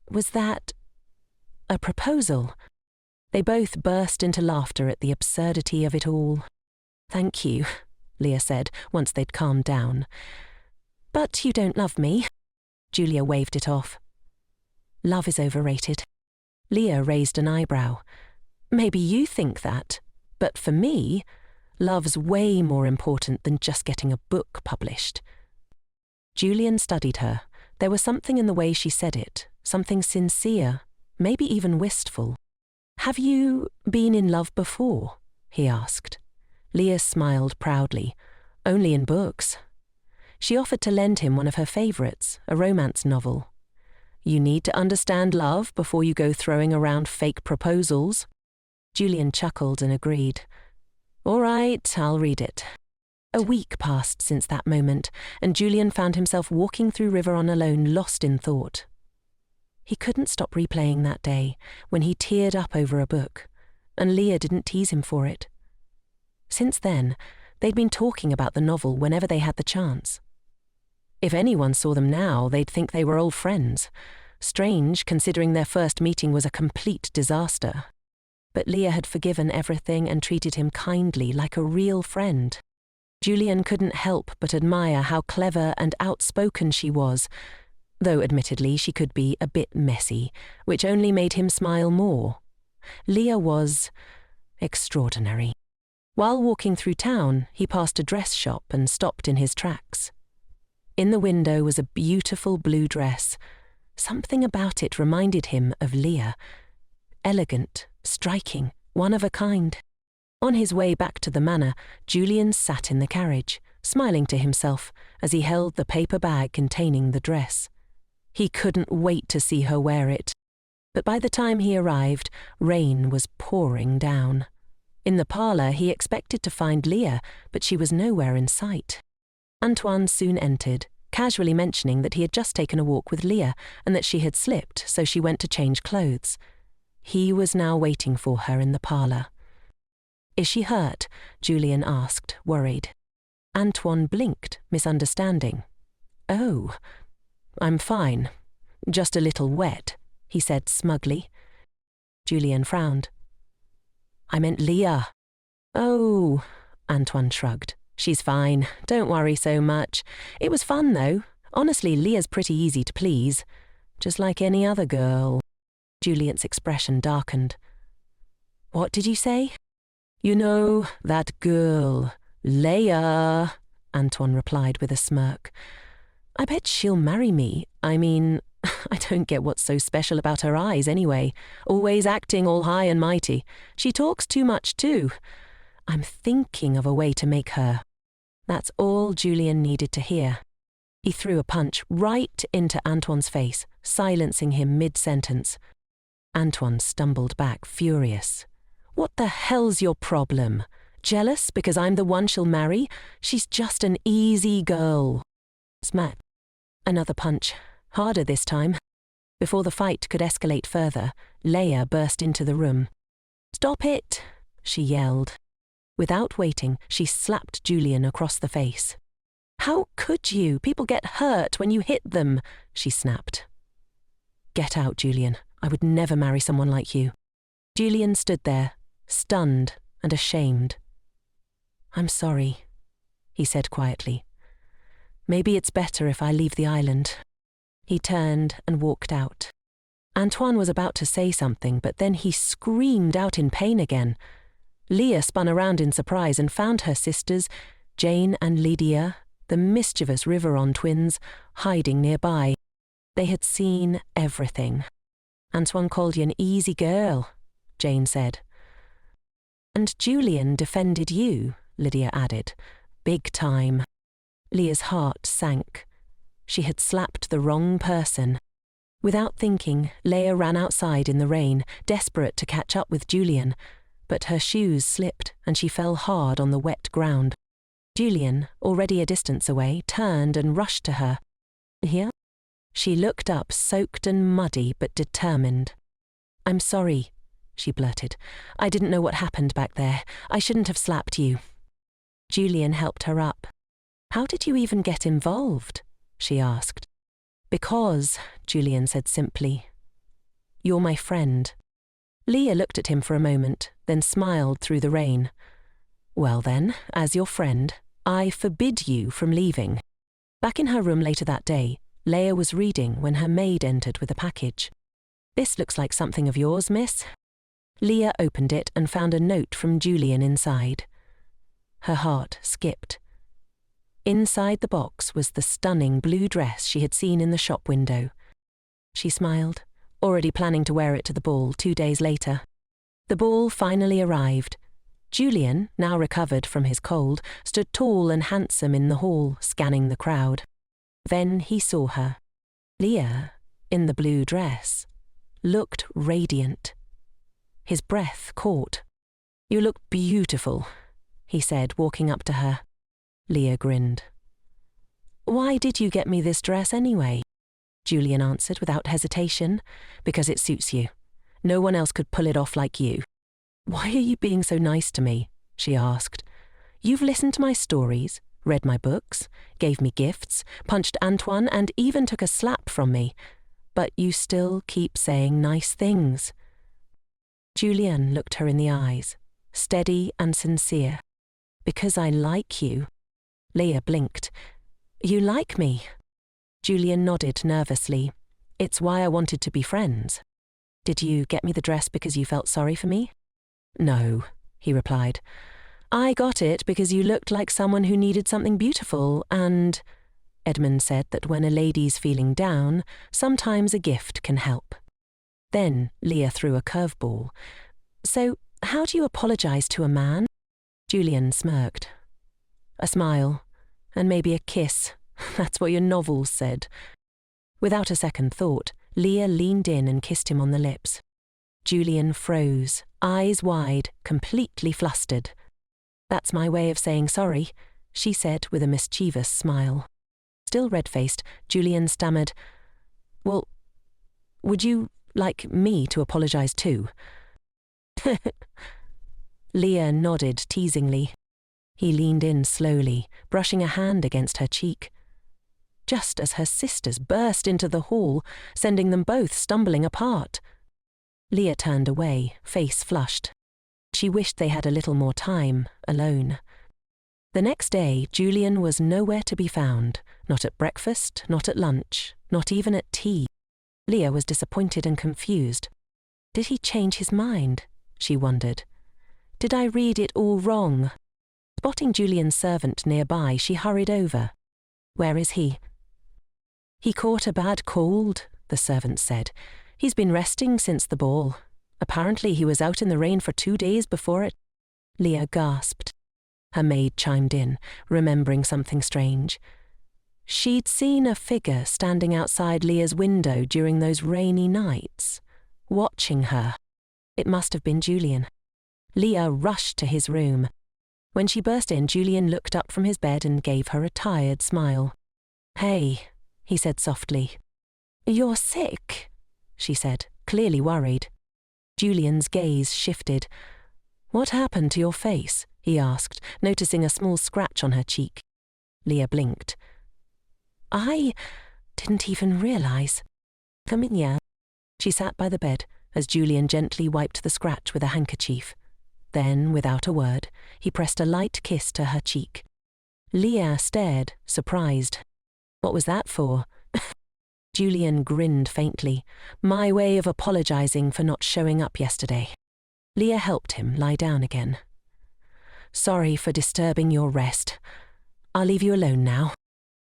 [SPEAKER 2] "Was that a proposal?" They both burst into laughter at the absurdity of it all. "Thank you," Leah said, once they'd calmed down. "But you don't love me." Julia waved it off. "Love is overrated." Leah raised an eyebrow. "Maybe you think that, but for me, love's way more important than just getting a book published." Julian studied her. There was something in the way she said it, something sincere, maybe even wistful. "Have you been in love before?" he asked. Leah smiled proudly. "Only in books." She offered to lend him one of her favourites, a romance novel. "You need to understand love before you go throwing around fake proposals." Julian chuckled and agreed. "All right, I'll read it." A week passed since that moment, and Julian found himself walking through Riveron alone, lost in thought. He couldn't stop replaying that day, when he teared up over a book, and Leah didn't tease him for it. Since then, they'd been talking about the novel whenever they had the chance. If anyone saw them now, they'd think they were old friends. Strange, considering their first meeting was a complete disaster. But Leah had forgiven everything and treated him kindly, like a real friend. Julian couldn't help but admire how clever and outspoken she was, though admittedly she could be a bit messy, which only made him smile more. Leah was extraordinary. While walking through town, he passed a dress shop and stopped in his tracks. In the window was a beautiful blue dress. Something about it reminded him of Leah. Elegant, striking, one of a kind. On his way back to the manor, Julian sat in the carriage, smiling to himself as he held the paper bag containing the dress. He couldn't wait to see her wear it. But by the time he arrived, rain was pouring down. In the parlour, he expected to find Leah, but she was nowhere in sight. Antoine soon entered, casually mentioning that he had just taken a walk with Leah and that she had slipped, so she went to change clothes. He was now waiting for her in the parlour. "Is she hurt?" Julian asked, worried. Antoine blinked, misunderstanding. "Oh, I'm fine. Just a little wet," he said smugly. Julian frowned. "I meant Leah." "Oh," Antoine shrugged. "She's fine. Don't worry so much. It was fun, though. Honestly, Leah's pretty easy to please. Just like any other girl." Julian's expression darkened. "What did you say?" "You know, that girl, Leah," Antoine replied with a smirk. "I bet she'll marry me. I mean, I don't get what's so special about her eyes anyway. Always acting all high and mighty. She talks too much too. I'm thinking of a way to make her." That's all Julian needed to hear. He threw a punch right into Antoine's face, silencing him mid-sentence. Antoine stumbled back, furious. "What the hell's your problem? Jealous because I'm the one she'll marry? She's just an easy girl." Smack. Another punch, harder this time. Before the fight could escalate further, Leah burst into the room. "Stop it!" she yelled. Without waiting, she slapped Julian across the face. "How could you? People get hurt when you hit them," she snapped. "Get out, Julian. I would never marry someone like you." Julian stood there, stunned and ashamed. "I'm sorry," he said quietly. "Maybe it's better if I leave the island." He turned and walked out. Antoine was about to say something, but then he screamed out in pain again. Leah spun around in surprise and found her sisters, Jane and Lydia, the mischievous Riveron twins, hiding nearby. They had seen everything. "Antoine called you an easy girl," Jane said. "And Julian defended you," Lydia added. "Big time." Leah's heart sank. She had slapped the wrong person. Without thinking, Leah ran outside in the rain, desperate to catch up with Julian, but her shoes slipped and she fell hard on the wet ground. Julian, already a distance away, turned and rushed to her. "Here?" She looked up, soaked and muddy but determined. "I'm sorry," she blurted. "I didn't know what happened back there. I shouldn't have slapped you." Julian helped her up. "How did you even get involved?" she asked. "Because," Julian said simply, "you're my friend." Leah looked at him for a moment, then smiled through the rain. "Well then, as your friend, I forbid you from leaving." Back in her room later that day, Leah was reading when her maid entered with a package. "This looks like something of yours, miss." Leah opened it and found a note from Julian inside. Her heart skipped. Inside the box was the stunning blue dress she had seen in the shop window. She smiled, already planning to wear it to the ball 2 days later. The ball finally arrived. Julian, now recovered from his cold, stood tall and handsome in the hall, scanning the crowd. Then he saw her. Leah, in the blue dress, looked radiant. His breath caught. "You look beautiful," he said, walking up to her. Leah grinned. "Why did you get me this dress anyway?" Julian answered without hesitation. "Because it suits you. No one else could pull it off like you." "Why are you being so nice to me?" she asked. "You've listened to my stories, read my books, gave me gifts, punched Antoine, and even took a slap from me. But you still keep saying nice things." Julian looked her in the eyes, steady and sincere. "Because I like you." Leah blinked. "You like me?" Julian nodded nervously. "It's why I wanted to be friends." "Did you get me the dress because you felt sorry for me?" "No," he replied. "I got it because you looked like someone who needed something beautiful, and Edmund said that when a lady's feeling down, sometimes a gift can help." Then Leah threw a curveball. "So, how do you apologize to a man?" Julian smirked. "A smile, and maybe a kiss. That's what your novels said." Without a second thought, Leah leaned in and kissed him on the lips. Julian froze, eyes wide, completely flustered. "That's my way of saying sorry," she said with a mischievous smile. Still red-faced, Julian stammered, "Well, would you like me to apologize too?" Leah nodded teasingly. He leaned in slowly, brushing a hand against her cheek. Just as her sisters burst into the hall, sending them both stumbling apart. Leah turned away, face flushed. She wished they had a little more time, alone. The next day, Julian was nowhere to be found, not at breakfast, not at lunch, not even at tea. Leah was disappointed and confused. Did he change his mind? She wondered. Did I read it all wrong? Spotting Julian's servant nearby, she hurried over. "Where is he?" "He caught a bad cold," the servant said. "He's been resting since the ball. Apparently he was out in the rain for 2 days before it." Leah gasped. Her maid chimed in, remembering something strange. She'd seen a figure standing outside Leah's window during those rainy nights, watching her. It must have been Julian. Leah rushed to his room. When she burst in, Julian looked up from his bed and gave her a tired smile. "Hey," he said softly. "You're sick," she said, clearly worried. Julian's gaze shifted. "What happened to your face?" he asked, noticing a small scratch on her cheek. Leah blinked. "I didn't even realize." "Come in here." She sat by the bed as Julian gently wiped the scratch with a handkerchief. Then, without a word, he pressed a light kiss to her cheek. Leah stared, surprised. "What was that for?" Julian grinned faintly. "My way of apologizing for not showing up yesterday." Leah helped him lie down again. "Sorry for disturbing your rest. I'll leave you alone now."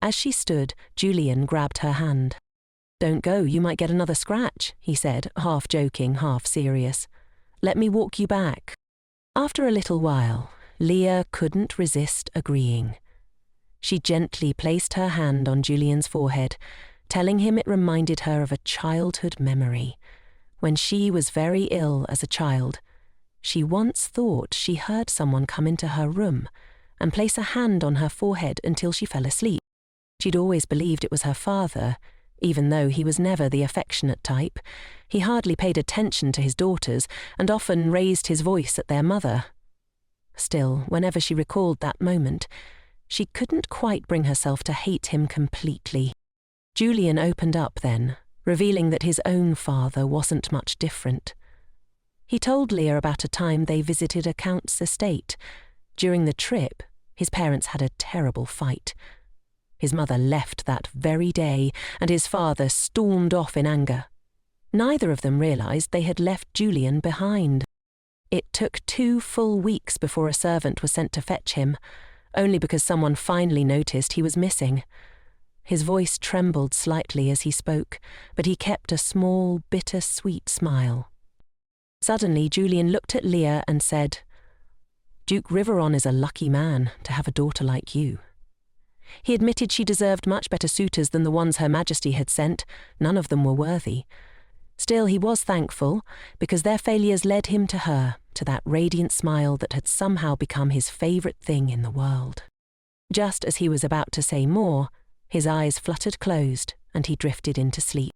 [SPEAKER 2] As she stood, Julian grabbed her hand. "Don't go, you might get another scratch," he said, half joking, half serious. "Let me walk you back." After a little while, Leah couldn't resist agreeing. She gently placed her hand on Julian's forehead, telling him it reminded her of a childhood memory. When she was very ill as a child, she once thought she heard someone come into her room and place a hand on her forehead until she fell asleep. She'd always believed it was her father, even though he was never the affectionate type. He hardly paid attention to his daughters and often raised his voice at their mother. Still, whenever she recalled that moment, she couldn't quite bring herself to hate him completely. Julian opened up then, revealing that his own father wasn't much different. He told Leah about a time they visited a count's estate. During the trip, his parents had a terrible fight. His mother left that very day, and his father stormed off in anger. Neither of them realized they had left Julian behind. It took 2 full weeks before a servant was sent to fetch him, only because someone finally noticed he was missing. His voice trembled slightly as he spoke, but he kept a small, bitter-sweet smile. Suddenly, Julian looked at Leah and said, "Duke Riveron is a lucky man to have a daughter like you." He admitted she deserved much better suitors than the ones Her Majesty had sent. None of them were worthy. Still, he was thankful, because their failures led him to her, to that radiant smile that had somehow become his favourite thing in the world. Just as he was about to say more, his eyes fluttered closed, and he drifted into sleep.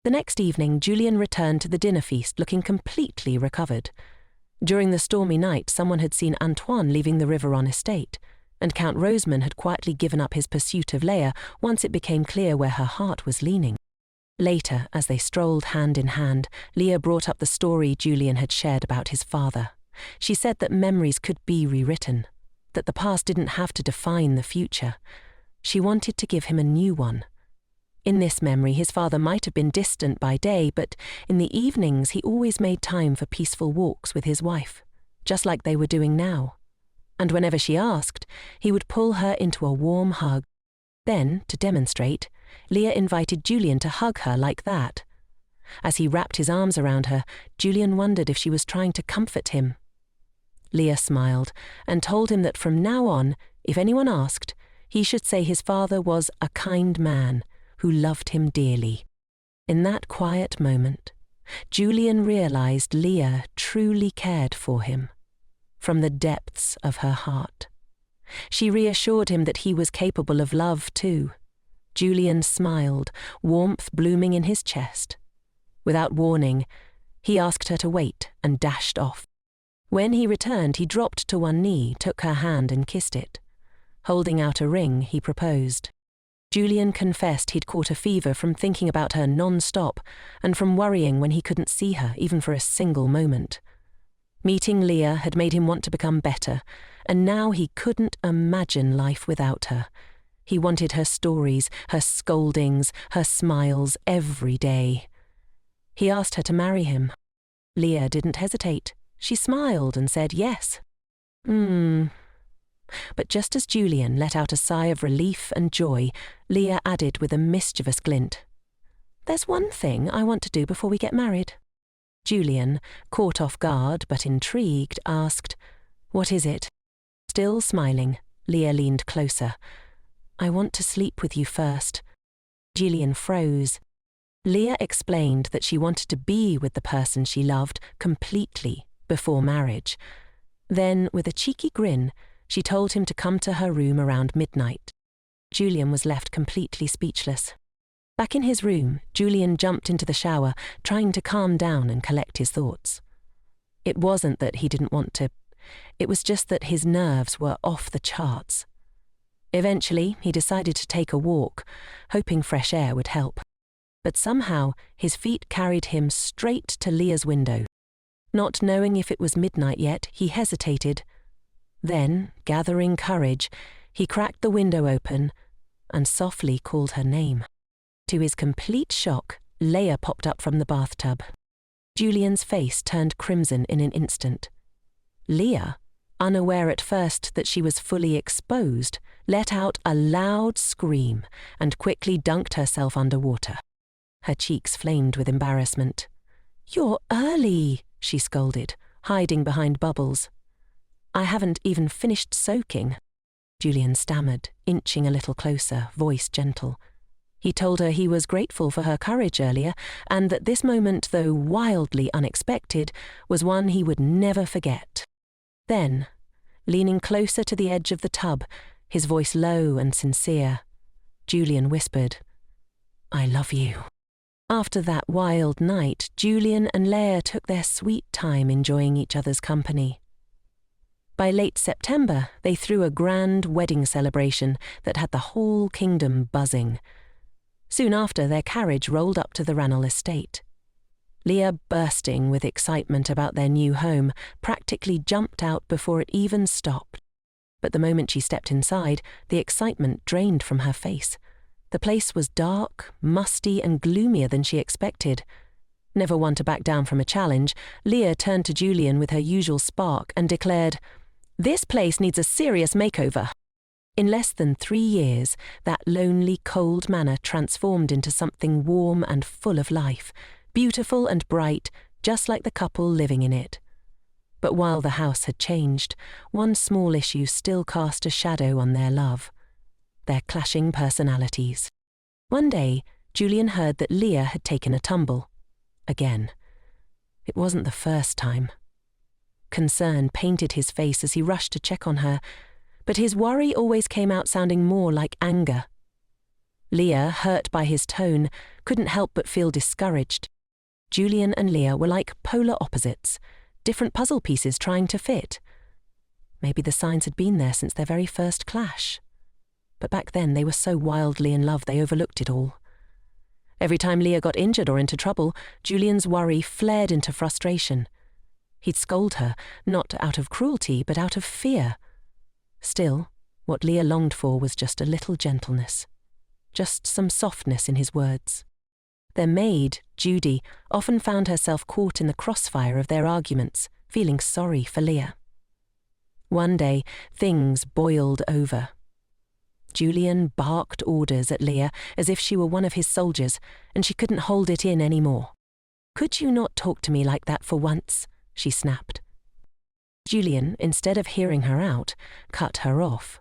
[SPEAKER 2] The next evening, Julian returned to the dinner feast looking completely recovered. During the stormy night, someone had seen Antoine leaving the Riveron estate, and Count Roseman had quietly given up his pursuit of Leia once it became clear where her heart was leaning. Later, as they strolled hand in hand, Leah brought up the story Julian had shared about his father. She said that memories could be rewritten, that the past didn't have to define the future. She wanted to give him a new one. In this memory, his father might have been distant by day, but in the evenings he always made time for peaceful walks with his wife, just like they were doing now. And whenever she asked, he would pull her into a warm hug. Then, to demonstrate, Leah invited Julian to hug her like that. As he wrapped his arms around her, Julian wondered if she was trying to comfort him. Leah smiled and told him that from now on, if anyone asked, he should say his father was a kind man who loved him dearly. In that quiet moment, Julian realized Leah truly cared for him, from the depths of her heart. She reassured him that he was capable of love too. Julian smiled, warmth blooming in his chest. Without warning, he asked her to wait and dashed off. When he returned, he dropped to one knee, took her hand and kissed it. Holding out a ring, he proposed. Julian confessed he'd caught a fever from thinking about her non-stop and from worrying when he couldn't see her, even for a single moment. Meeting Leah had made him want to become better, and now he couldn't imagine life without her. He wanted her stories, her scoldings, her smiles every day. He asked her to marry him. Leah didn't hesitate. She smiled and said yes. But just as Julian let out a sigh of relief and joy, Leah added with a mischievous glint, "There's one thing I want to do before we get married." Julian, caught off guard but intrigued, asked, "What is it?" Still smiling, Leah leaned closer. "I want to sleep with you first." Julian froze. Leah explained that she wanted to be with the person she loved completely before marriage. Then, with a cheeky grin, she told him to come to her room around midnight. Julian was left completely speechless. Back in his room, Julian jumped into the shower, trying to calm down and collect his thoughts. It wasn't that he didn't want to. It was just that his nerves were off the charts. Eventually, he decided to take a walk, hoping fresh air would help. But somehow, his feet carried him straight to Leah's window. Not knowing if it was midnight yet, he hesitated. Then, gathering courage, he cracked the window open and softly called her name. To his complete shock, Leah popped up from the bathtub. Julian's face turned crimson in an instant. Leah, unaware at first that she was fully exposed, let out a loud scream and quickly dunked herself under water. Her cheeks flamed with embarrassment. "You're early," she scolded, hiding behind bubbles. "I haven't even finished soaking." Julian stammered, inching a little closer, voice gentle. He told her he was grateful for her courage earlier, and that this moment, though wildly unexpected, was one he would never forget. Then, leaning closer to the edge of the tub, his voice low and sincere, Julian whispered, "I love you." After that wild night, Julian and Leia took their sweet time enjoying each other's company. By late September, they threw a grand wedding celebration that had the whole kingdom buzzing. Soon after, their carriage rolled up to the Ranel estate. Leah, bursting with excitement about their new home, practically jumped out before it even stopped. But the moment she stepped inside, the excitement drained from her face. The place was dark, musty, and gloomier than she expected. Never one to back down from a challenge, Leah turned to Julian with her usual spark and declared, "This place needs a serious makeover." In less than 3 years, that lonely, cold manor transformed into something warm and full of life, beautiful and bright, just like the couple living in it. But while the house had changed, one small issue still cast a shadow on their love: their clashing personalities. One day, Julian heard that Leah had taken a tumble. Again. It wasn't the first time. Concern painted his face as he rushed to check on her, but his worry always came out sounding more like anger. Leah, hurt by his tone, couldn't help but feel discouraged. Julian and Leah were like polar opposites, different puzzle pieces trying to fit. Maybe the signs had been there since their very first clash. But back then they were so wildly in love they overlooked it all. Every time Leah got injured or into trouble, Julian's worry flared into frustration. He'd scold her, not out of cruelty, but out of fear. Still, what Leah longed for was just a little gentleness, just some softness in his words. Their maid, Judy, often found herself caught in the crossfire of their arguments, feeling sorry for Leah. One day, things boiled over. Julian barked orders at Leah as if she were one of his soldiers, and she couldn't hold it in anymore. "Could you not talk to me like that for once?" she snapped. Julian, instead of hearing her out, cut her off.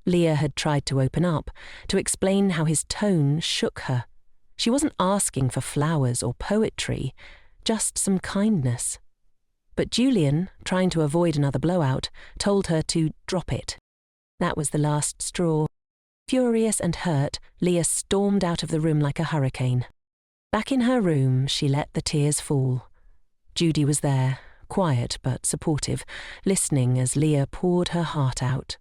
[SPEAKER 2] Leah had tried to open up, to explain how his tone shook her. She wasn't asking for flowers or poetry, just some kindness. But Julian, trying to avoid another blowout, told her to drop it. That was the last straw. Furious and hurt, Leah stormed out of the room like a hurricane. Back in her room, she let the tears fall. Judy was there, quiet but supportive, listening as Leah poured her heart out.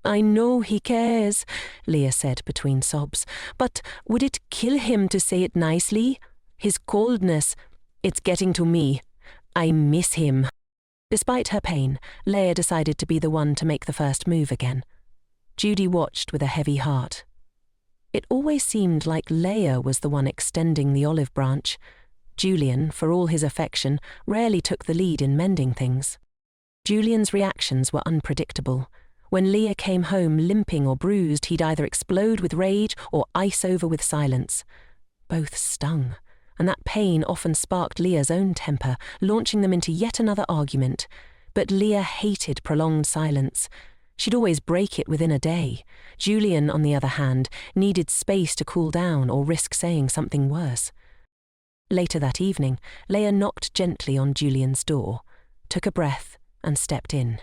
[SPEAKER 2] "I know he cares," Leah said between sobs, "but would it kill him to say it nicely? His coldness, it's getting to me. I miss him." Despite her pain, Leah decided to be the one to make the first move again. Judy watched with a heavy heart. It always seemed like Leah was the one extending the olive branch. Julian, for all his affection, rarely took the lead in mending things. Julian's reactions were unpredictable. When Leah came home limping or bruised, he'd either explode with rage or ice over with silence. Both stung, and that pain often sparked Leah's own temper, launching them into yet another argument. But Leah hated prolonged silence. She'd always break it within a day. Julian, on the other hand, needed space to cool down or risk saying something worse. Later that evening, Leah knocked gently on Julian's door, took a breath, and stepped in.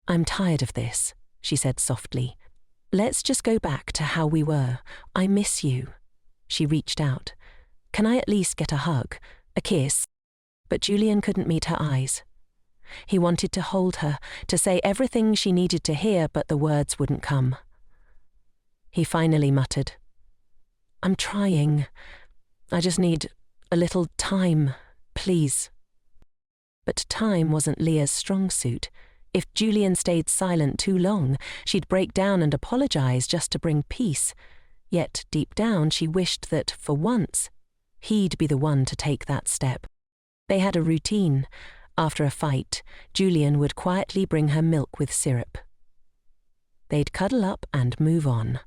[SPEAKER 2] "I'm tired of this," she said softly. "Let's just go back to how we were. I miss you." She reached out. "Can I at least get a hug, a kiss?" But Julian couldn't meet her eyes. He wanted to hold her, to say everything she needed to hear, but the words wouldn't come. He finally muttered, "I'm trying. I just need a little time, please." But time wasn't Leah's strong suit. If Julian stayed silent too long, she'd break down and apologize just to bring peace. Yet deep down she wished that, for once, he'd be the one to take that step. They had a routine. After a fight, Julian would quietly bring her milk with syrup. They'd cuddle up and move on.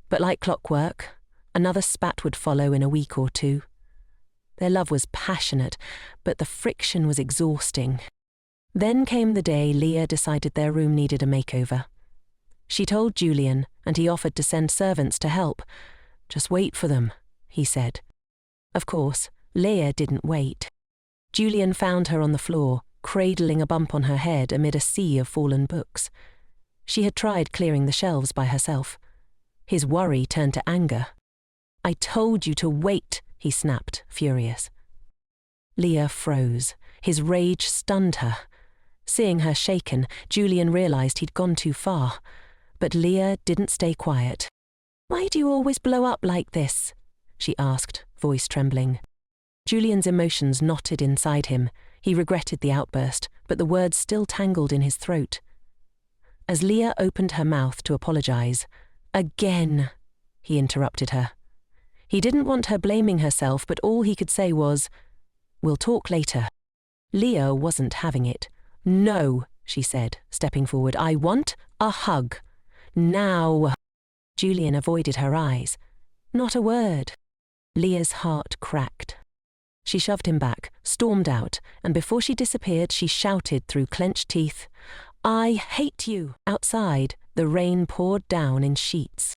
[SPEAKER 2] But like clockwork, another spat would follow in a week or two. Their love was passionate, but the friction was exhausting. Then came the day Leah decided their room needed a makeover. She told Julian, and he offered to send servants to help. "Just wait for them," he said. Of course, Leah didn't wait. Julian found her on the floor, cradling a bump on her head amid a sea of fallen books. She had tried clearing the shelves by herself. His worry turned to anger. "I told you to wait," he snapped, furious. Leah froze. His rage stunned her. Seeing her shaken, Julian realized he'd gone too far. But Leah didn't stay quiet. "Why do you always blow up like this?" she asked, voice trembling. Julian's emotions knotted inside him. He regretted the outburst, but the words still tangled in his throat. As Leah opened her mouth to apologize, "Again," he interrupted her. He didn't want her blaming herself, but all he could say was, "We'll talk later." Leah wasn't having it. "No," she said, stepping forward. "I want a hug. Now." Julian avoided her eyes. Not a word. Leah's heart cracked. She shoved him back, stormed out, and before she disappeared, she shouted through clenched teeth, "I hate you!" Outside, the rain poured down in sheets.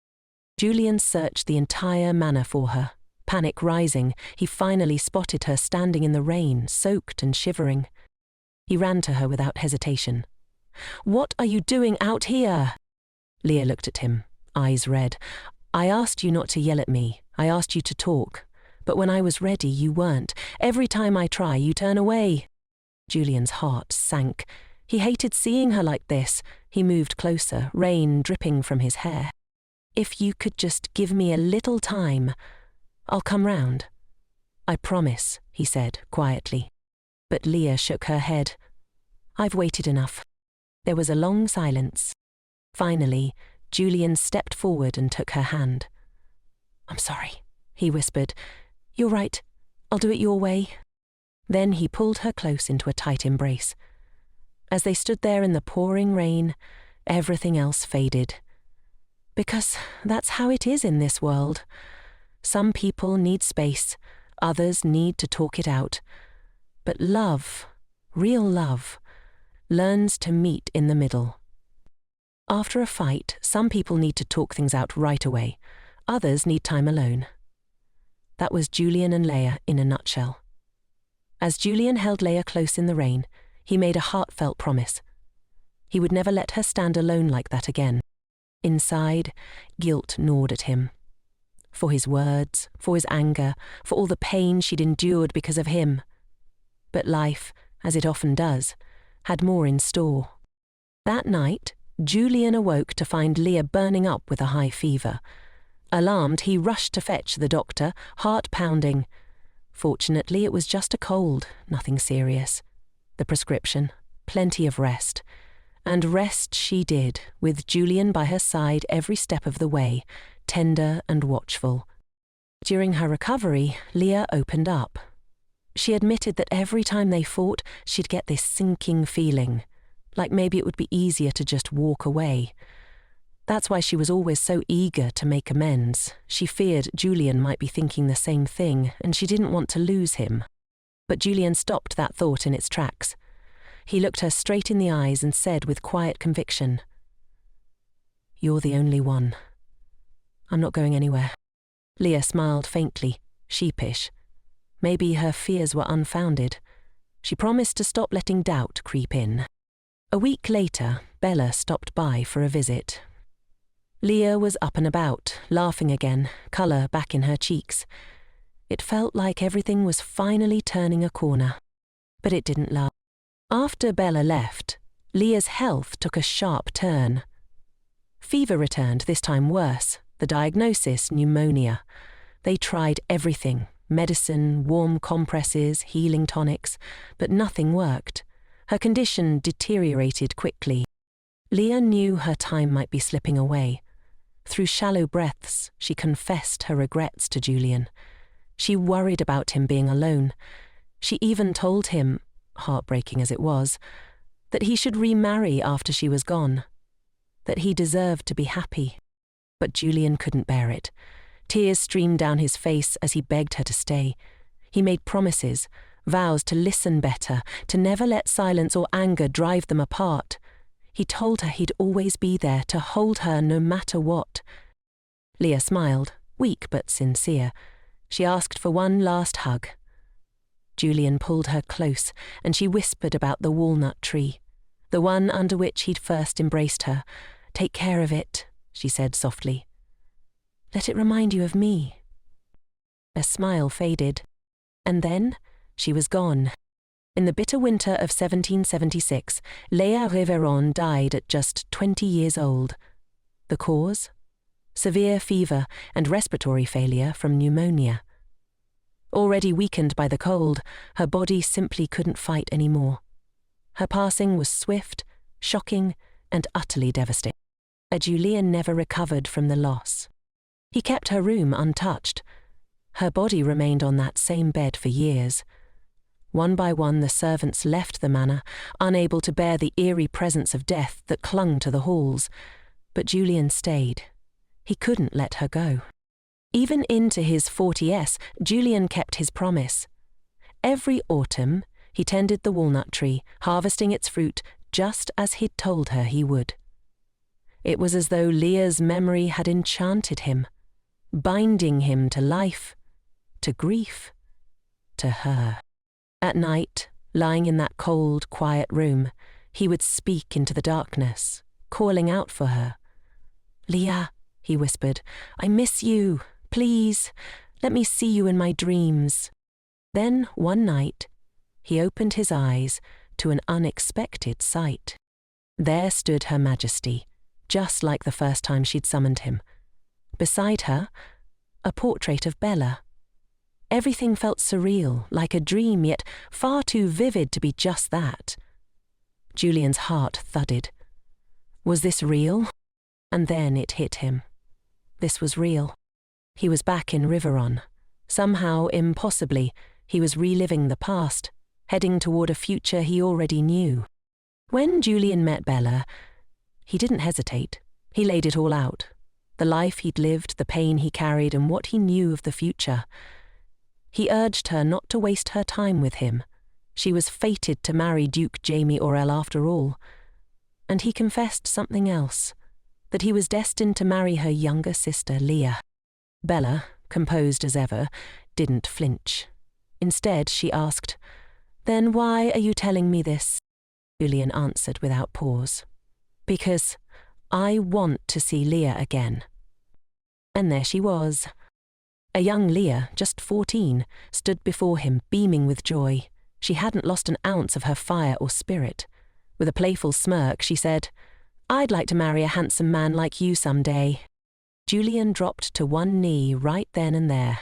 [SPEAKER 2] Julian searched the entire manor for her. Panic rising, he finally spotted her standing in the rain, soaked and shivering. He ran to her without hesitation. "What are you doing out here?" Leah looked at him, eyes red. "I asked you not to yell at me. I asked you to talk. But when I was ready, you weren't. Every time I try, you turn away." Julian's heart sank. He hated seeing her like this. He moved closer, rain dripping from his hair. "If you could just give me a little time, I'll come round." "I promise," he said, quietly. But Leah shook her head. "I've waited enough." There was a long silence. Finally, Julian stepped forward and took her hand. "I'm sorry," he whispered. "You're right. I'll do it your way." Then he pulled her close into a tight embrace. As they stood there in the pouring rain, everything else faded. Because that's how it is in this world. Some people need space, others need to talk it out. But love, real love, learns to meet in the middle. After a fight, some people need to talk things out right away. Others need time alone. That was Julian and Leah in a nutshell. As Julian held Leah close in the rain, he made a heartfelt promise. He would never let her stand alone like that again. Inside, guilt gnawed at him. For his words, for his anger, for all the pain she'd endured because of him. But life, as it often does, had more in store. That night, Julian awoke to find Leah burning up with a high fever. Alarmed, he rushed to fetch the doctor, heart pounding. Fortunately, it was just a cold, nothing serious. The prescription, plenty of rest. And rest she did, with Julian by her side every step of the way, tender and watchful. During her recovery, Leah opened up. She admitted that every time they fought, she'd get this sinking feeling, like maybe it would be easier to just walk away. That's why she was always so eager to make amends. She feared Julian might be thinking the same thing, and she didn't want to lose him. But Julian stopped that thought in its tracks. He looked her straight in the eyes and said with quiet conviction, "You're the only one. I'm not going anywhere." Leah smiled faintly, sheepish. Maybe her fears were unfounded. She promised to stop letting doubt creep in. A week later, Bella stopped by for a visit. Leah was up and about, laughing again, colour back in her cheeks. It felt like everything was finally turning a corner. But it didn't last. After Bella left, Leah's health took a sharp turn. Fever returned, this time worse. The diagnosis, pneumonia. They tried everything, medicine, warm compresses, healing tonics, but nothing worked. Her condition deteriorated quickly. Leah knew her time might be slipping away. Through shallow breaths, she confessed her regrets to Julian. She worried about him being alone. She even told him, heartbreaking as it was, that he should remarry after she was gone, that he deserved to be happy. But Julian couldn't bear it. Tears streamed down his face as he begged her to stay. He made promises, vows to listen better, to never let silence or anger drive them apart. He told her he'd always be there to hold her no matter what. Leah smiled, weak but sincere. She asked for one last hug. Julian pulled her close, and she whispered about the walnut tree, the one under which he'd first embraced her. "Take care of it," she said softly. "Let it remind you of me." A smile faded, and then she was gone. In the bitter winter of 1776, Léa Révérend died at just 20 years old. The cause? Severe fever and respiratory failure from pneumonia. Already weakened by the cold, her body simply couldn't fight anymore. Her passing was swift, shocking, and utterly devastating. Julian never recovered from the loss. He kept her room untouched. Her body remained on that same bed for years. One by one the servants left the manor, unable to bear the eerie presence of death that clung to the halls. But Julian stayed. He couldn't let her go. Even into his 40s, Julian kept his promise. Every autumn, he tended the walnut tree, harvesting its fruit just as he'd told her he would. It was as though Leah's memory had enchanted him, binding him to life, to grief, to her. At night, lying in that cold, quiet room, he would speak into the darkness, calling out for her. "Leah," he whispered, "I miss you. Please, let me see you in my dreams." Then, one night, he opened his eyes to an unexpected sight. There stood Her Majesty, just like the first time she'd summoned him. Beside her, a portrait of Bella. Everything felt surreal, like a dream, yet far too vivid to be just that. Julian's heart thudded. Was this real? And then it hit him. This was real. He was back in Riveron. Somehow, impossibly, he was reliving the past, heading toward a future he already knew. When Julian met Bella, he didn't hesitate. He laid it all out. The life he'd lived, the pain he carried, and what he knew of the future. He urged her not to waste her time with him. She was fated to marry Duke Jamie Orell after all. And he confessed something else, that he was destined to marry her younger sister, Leah. Bella, composed as ever, didn't flinch. Instead, she asked, "Then why are you telling me this?" Julian answered without pause. "Because I want to see Leah again." And there she was. A young Leah, just 14, stood before him, beaming with joy. She hadn't lost an ounce of her fire or spirit. With a playful smirk, she said, "I'd like to marry a handsome man like you someday." Julian dropped to one knee right then and there.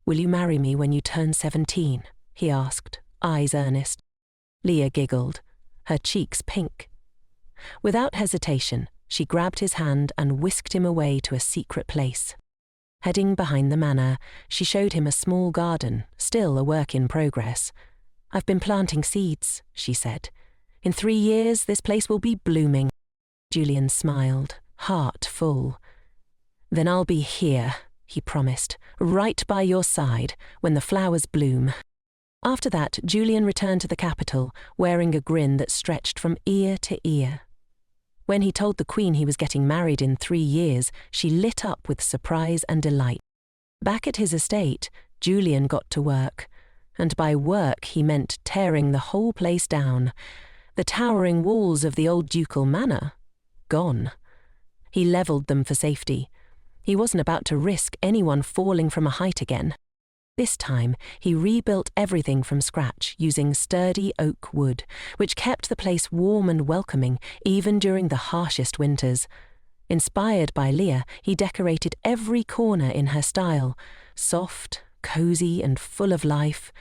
[SPEAKER 2] "Will you marry me when you turn 17? He asked, eyes earnest. Leah giggled, her cheeks pink. Without hesitation, she grabbed his hand and whisked him away to a secret place. Heading behind the manor, she showed him a small garden, still a work in progress. "I've been planting seeds," she said. "In 3 years, this place will be blooming." Julian smiled, heart full. "Then I'll be here," he promised, "right by your side, when the flowers bloom." After that, Julian returned to the capital, wearing a grin that stretched from ear to ear. When he told the Queen he was getting married in 3 years, she lit up with surprise and delight. Back at his estate, Julian got to work. And by work he meant tearing the whole place down. The towering walls of the old ducal manor? Gone. He levelled them for safety. He wasn't about to risk anyone falling from a height again. This time, he rebuilt everything from scratch using sturdy oak wood, which kept the place warm and welcoming even during the harshest winters. Inspired by Leah, he decorated every corner in her style, soft, cozy, and full of life.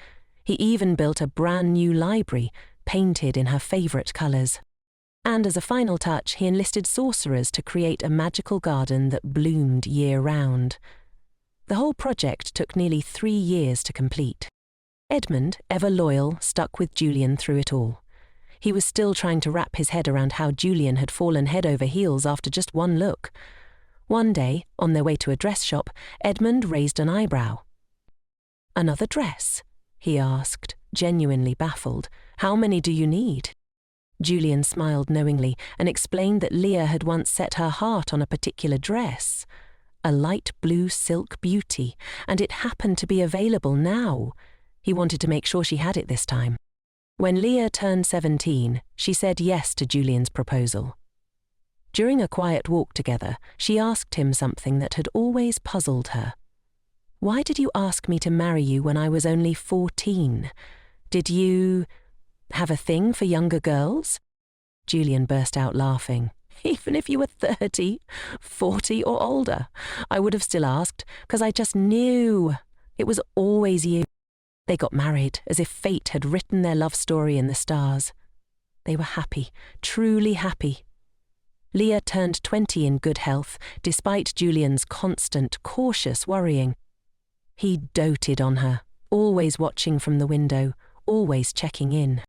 [SPEAKER 2] He even built a brand new library, painted in her favourite colours. And as a final touch, he enlisted sorcerers to create a magical garden that bloomed year-round. The whole project took nearly 3 years to complete. Edmund, ever loyal, stuck with Julian through it all. He was still trying to wrap his head around how Julian had fallen head over heels after just one look. One day, on their way to a dress shop, Edmund raised an eyebrow. "Another dress?" he asked, genuinely baffled. "How many do you need?" Julian smiled knowingly and explained that Leah had once set her heart on a particular dress, a light blue silk beauty, and it happened to be available now. He wanted to make sure she had it this time. When Leah turned 17, she said yes to Julian's proposal. During a quiet walk together, she asked him something that had always puzzled her. "Why did you ask me to marry you when I was only 14? Did you have a thing for younger girls?" Julian burst out laughing. "Even if you were 30, 40 or older, I would have still asked, because I just knew. It was always you." They got married, as if fate had written their love story in the stars. They were happy, truly happy. Leah turned 20 in good health, despite Julian's constant, cautious worrying. He doted on her, always watching from the window, always checking in.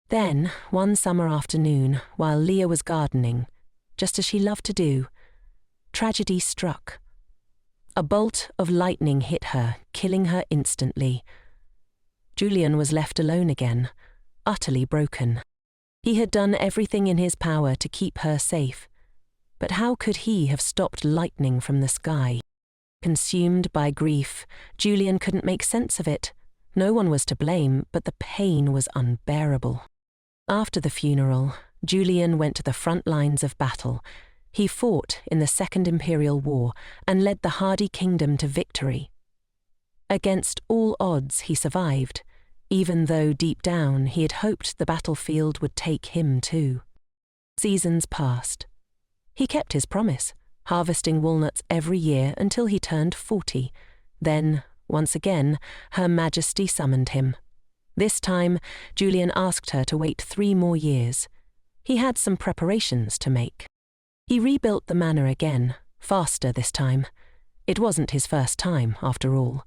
[SPEAKER 2] Then, one summer afternoon, while Leah was gardening, just as she loved to do, tragedy struck. A bolt of lightning hit her, killing her instantly. Julian was left alone again, utterly broken. He had done everything in his power to keep her safe, but how could he have stopped lightning from the sky? Consumed by grief, Julian couldn't make sense of it. No one was to blame, but the pain was unbearable. After the funeral, Julian went to the front lines of battle. He fought in the Second Imperial War and led the hardy kingdom to victory. Against all odds, he survived, even though deep down he had hoped the battlefield would take him too. Seasons passed. He kept his promise, harvesting walnuts every year until he turned 40. Then, once again, Her Majesty summoned him. This time, Julian asked her to wait 3 more years. He had some preparations to make. He rebuilt the manor again, faster this time. It wasn't his first time, after all.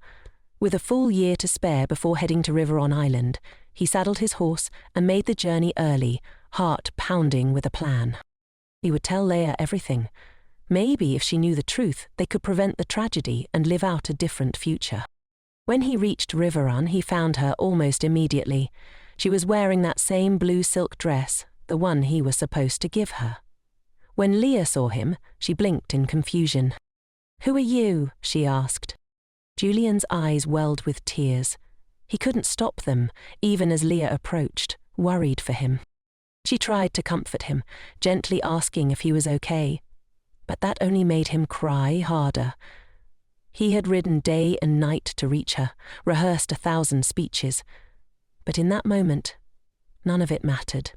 [SPEAKER 2] With a full year to spare before heading to River Island, he saddled his horse and made the journey early, heart pounding with a plan. He would tell Leah everything. Maybe if she knew the truth, they could prevent the tragedy and live out a different future. When he reached Riverrun, he found her almost immediately. She was wearing that same blue silk dress, the one he was supposed to give her. When Leah saw him, she blinked in confusion. "Who are you?" she asked. Julian's eyes welled with tears. He couldn't stop them, even as Leah approached, worried for him. She tried to comfort him, gently asking if he was okay. But that only made him cry harder. He had ridden day and night to reach her, rehearsed 1,000 speeches. But in that moment, none of it mattered.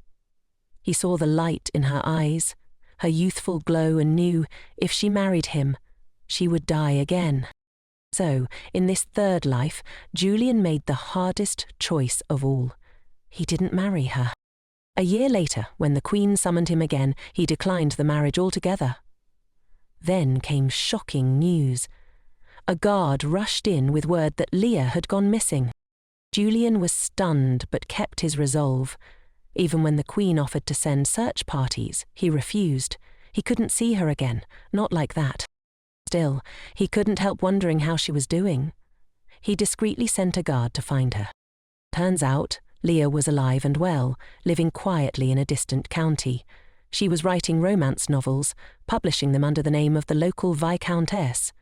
[SPEAKER 2] He saw the light in her eyes, her youthful glow, and knew if she married him, she would die again. So, in this third life, Julian made the hardest choice of all. He didn't marry her. A year later, when the Queen summoned him again, he declined the marriage altogether. Then came shocking news. A guard rushed in with word that Leah had gone missing. Julian was stunned but kept his resolve. Even when the Queen offered to send search parties, he refused. He couldn't see her again, not like that. Still, he couldn't help wondering how she was doing. He discreetly sent a guard to find her. Turns out, Leah was alive and well, living quietly in a distant county. She was writing romance novels, publishing them under the name of the local Viscountess.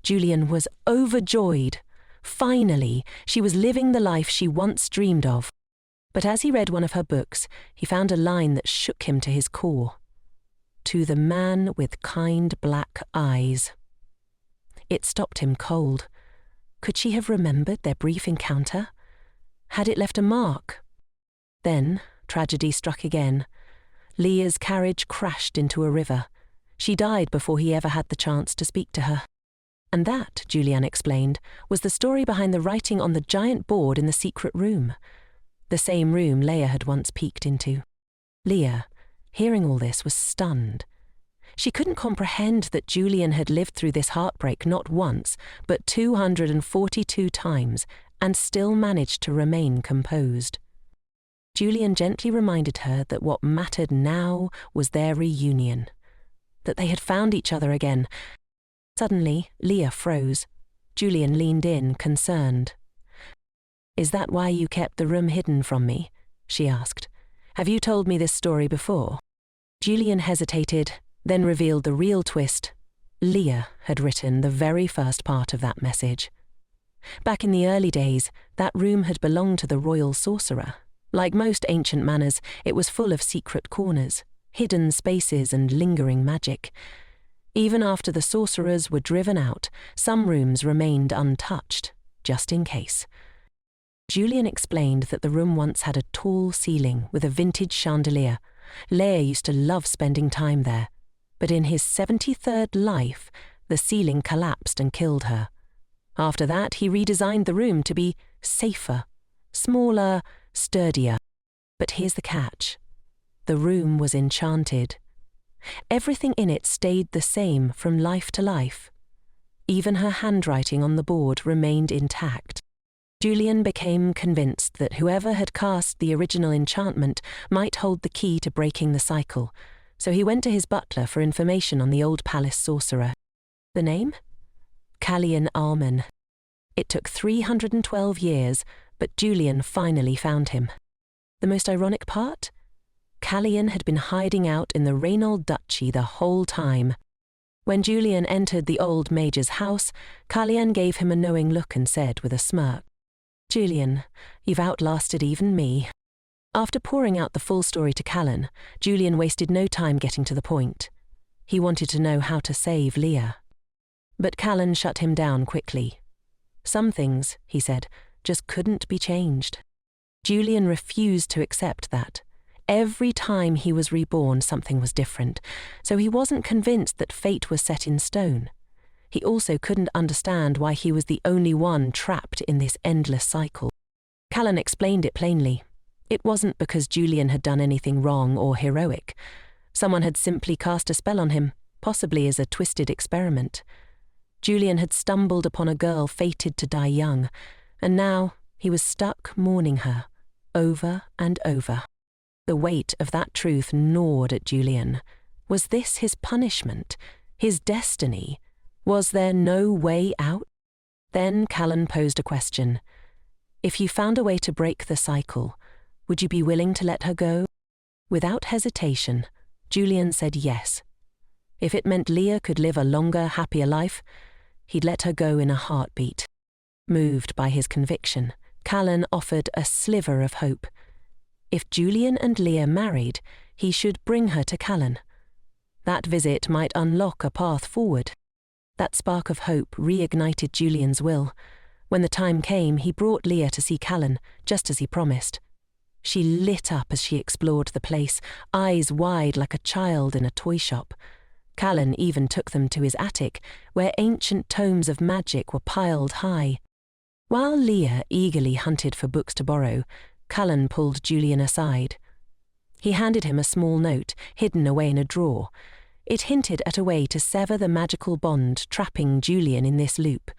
[SPEAKER 2] Julian was overjoyed. Finally, she was living the life she once dreamed of. But as he read one of her books, he found a line that shook him to his core. "To the man with kind black eyes." It stopped him cold. Could she have remembered their brief encounter? Had it left a mark? Then, tragedy struck again. Leah's carriage crashed into a river. She died before he ever had the chance to speak to her. And that, Julian explained, was the story behind the writing on the giant board in the secret room. The same room Leah had once peeked into. Leah, hearing all this, was stunned. She couldn't comprehend that Julian had lived through this heartbreak not once, but 242 times, and still managed to remain composed. Julian gently reminded her that what mattered now was their reunion, that they had found each other again. Suddenly, Leah froze. Julian leaned in, concerned. "Is that why you kept the room hidden from me?" she asked. Have you told me this story before? Julian hesitated, then revealed the real twist. Leah had written the very first part of that message. Back in the early days, that room had belonged to the royal sorcerer. Like most ancient manors, it was full of secret corners, hidden spaces and lingering magic. Even after the sorcerers were driven out, some rooms remained untouched, just in case. Julian explained that the room once had a tall ceiling with a vintage chandelier. Leah used to love spending time there, but in his 73rd life, the ceiling collapsed and killed her. After that, he redesigned the room to be safer, smaller, sturdier. But here's the catch. The room was enchanted. Everything in it stayed the same from life to life. Even her handwriting on the board remained intact. Julian became convinced that whoever had cast the original enchantment might hold the key to breaking the cycle, so he went to his butler for information on the old palace sorcerer. The name? Chae Eun. It took 312 years, but Julian finally found him. The most ironic part? Chae Eun had been hiding out in the Ranel duchy the whole time. When Julian entered the old major's house, Chae Eun gave him a knowing look and said with a smirk, "Julian, you've outlasted even me." After pouring out the full story to Callan, Julian wasted no time getting to the point. He wanted to know how to save Leah. But Callan shut him down quickly. Some things, he said, just couldn't be changed. Julian refused to accept that. Every time he was reborn, something was different, so he wasn't convinced that fate was set in stone. He also couldn't understand why he was the only one trapped in this endless cycle. Callan explained it plainly. It wasn't because Julian had done anything wrong or heroic. Someone had simply cast a spell on him, possibly as a twisted experiment. Julian had stumbled upon a girl fated to die young, and now he was stuck mourning her, over and over. The weight of that truth gnawed at Julian. Was this his punishment? His destiny? Was there no way out? Then Callan posed a question. If you found a way to break the cycle, would you be willing to let her go? Without hesitation, Julian said yes. If it meant Leah could live a longer, happier life, he'd let her go in a heartbeat. Moved by his conviction, Callan offered a sliver of hope. If Julian and Leah married, he should bring her to Callan. That visit might unlock a path forward. That spark of hope reignited Julian's will. When the time came, he brought Leah to see Callan, just as he promised. She lit up as she explored the place, eyes wide like a child in a toy shop. Callan even took them to his attic, where ancient tomes of magic were piled high. While Leah eagerly hunted for books to borrow, Callan pulled Julian aside. He handed him a small note, hidden away in a drawer. It hinted at a way to sever the magical bond trapping Julian in this loop.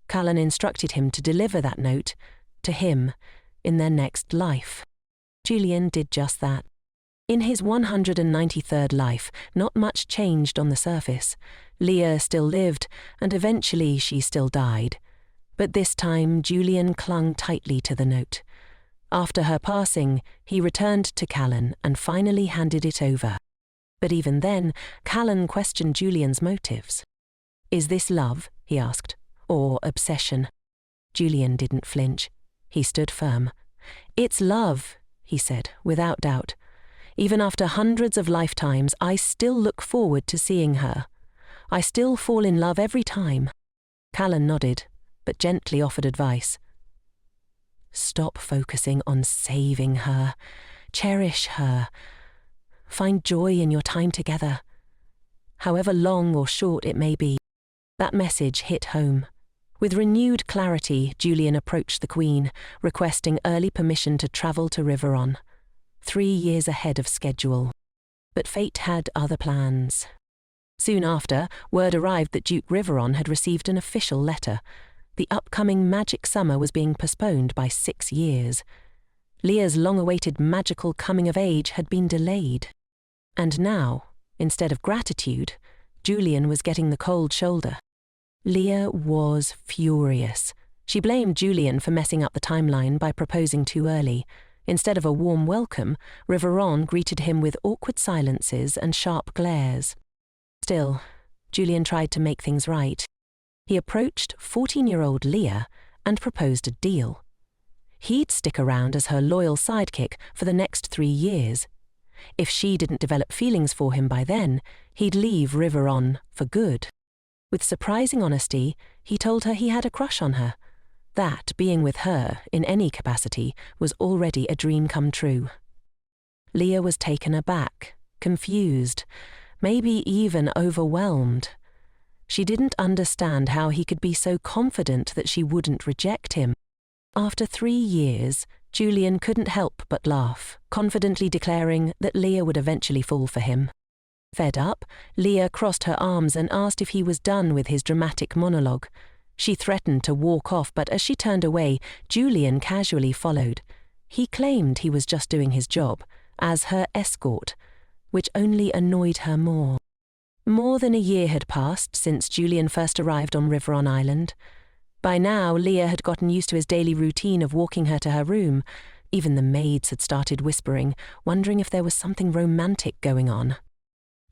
[SPEAKER 2] Callan instructed him to deliver that note to him in their next life. Julian did just that. In his 193rd life, not much changed on the surface. Leah still lived, and eventually she still died. But this time, Julian clung tightly to the note. After her passing, he returned to Callan and finally handed it over. But even then, Callan questioned Julian's motives. "Is this love?" he asked, "or obsession?" Julian didn't flinch. He stood firm. "It's love," he said, without doubt. "Even after hundreds of lifetimes, I still look forward to seeing her. I still fall in love every time." Callan nodded, but gently offered advice. "Stop focusing on saving her. Cherish her. Find joy in your time together, however long or short it may be." That message hit home. With renewed clarity, Julian approached the Queen, requesting early permission to travel to Riveron, 3 years ahead of schedule. But fate had other plans. Soon after, word arrived that Duke Riveron had received an official letter. The upcoming magic summer was being postponed by 6 years. Leah's long-awaited magical coming-of-age had been delayed. And now, instead of gratitude, Julian was getting the cold shoulder. Leah was furious. She blamed Julian for messing up the timeline by proposing too early. Instead of a warm welcome, Riveron greeted him with awkward silences and sharp glares. Still, Julian tried to make things right. He approached 14-year-old Leah and proposed a deal. He'd stick around as her loyal sidekick for the next 3 years. If she didn't develop feelings for him by then, he'd leave Riveron for good. With surprising honesty, he told her he had a crush on her. That being with her, in any capacity, was already a dream come true. Leah was taken aback, confused, maybe even overwhelmed. She didn't understand how he could be so confident that she wouldn't reject him. After 3 years, Julian couldn't help but laugh, confidently declaring that Leah would eventually fall for him. Fed up, Leah crossed her arms and asked if he was done with his dramatic monologue. She threatened to walk off, but as she turned away, Julian casually followed. He claimed he was just doing his job, as her escort, which only annoyed her more. More than a year had passed since Julian first arrived on Riveron Island. By now, Leah had gotten used to his daily routine of walking her to her room. Even the maids had started whispering, wondering if there was something romantic going on.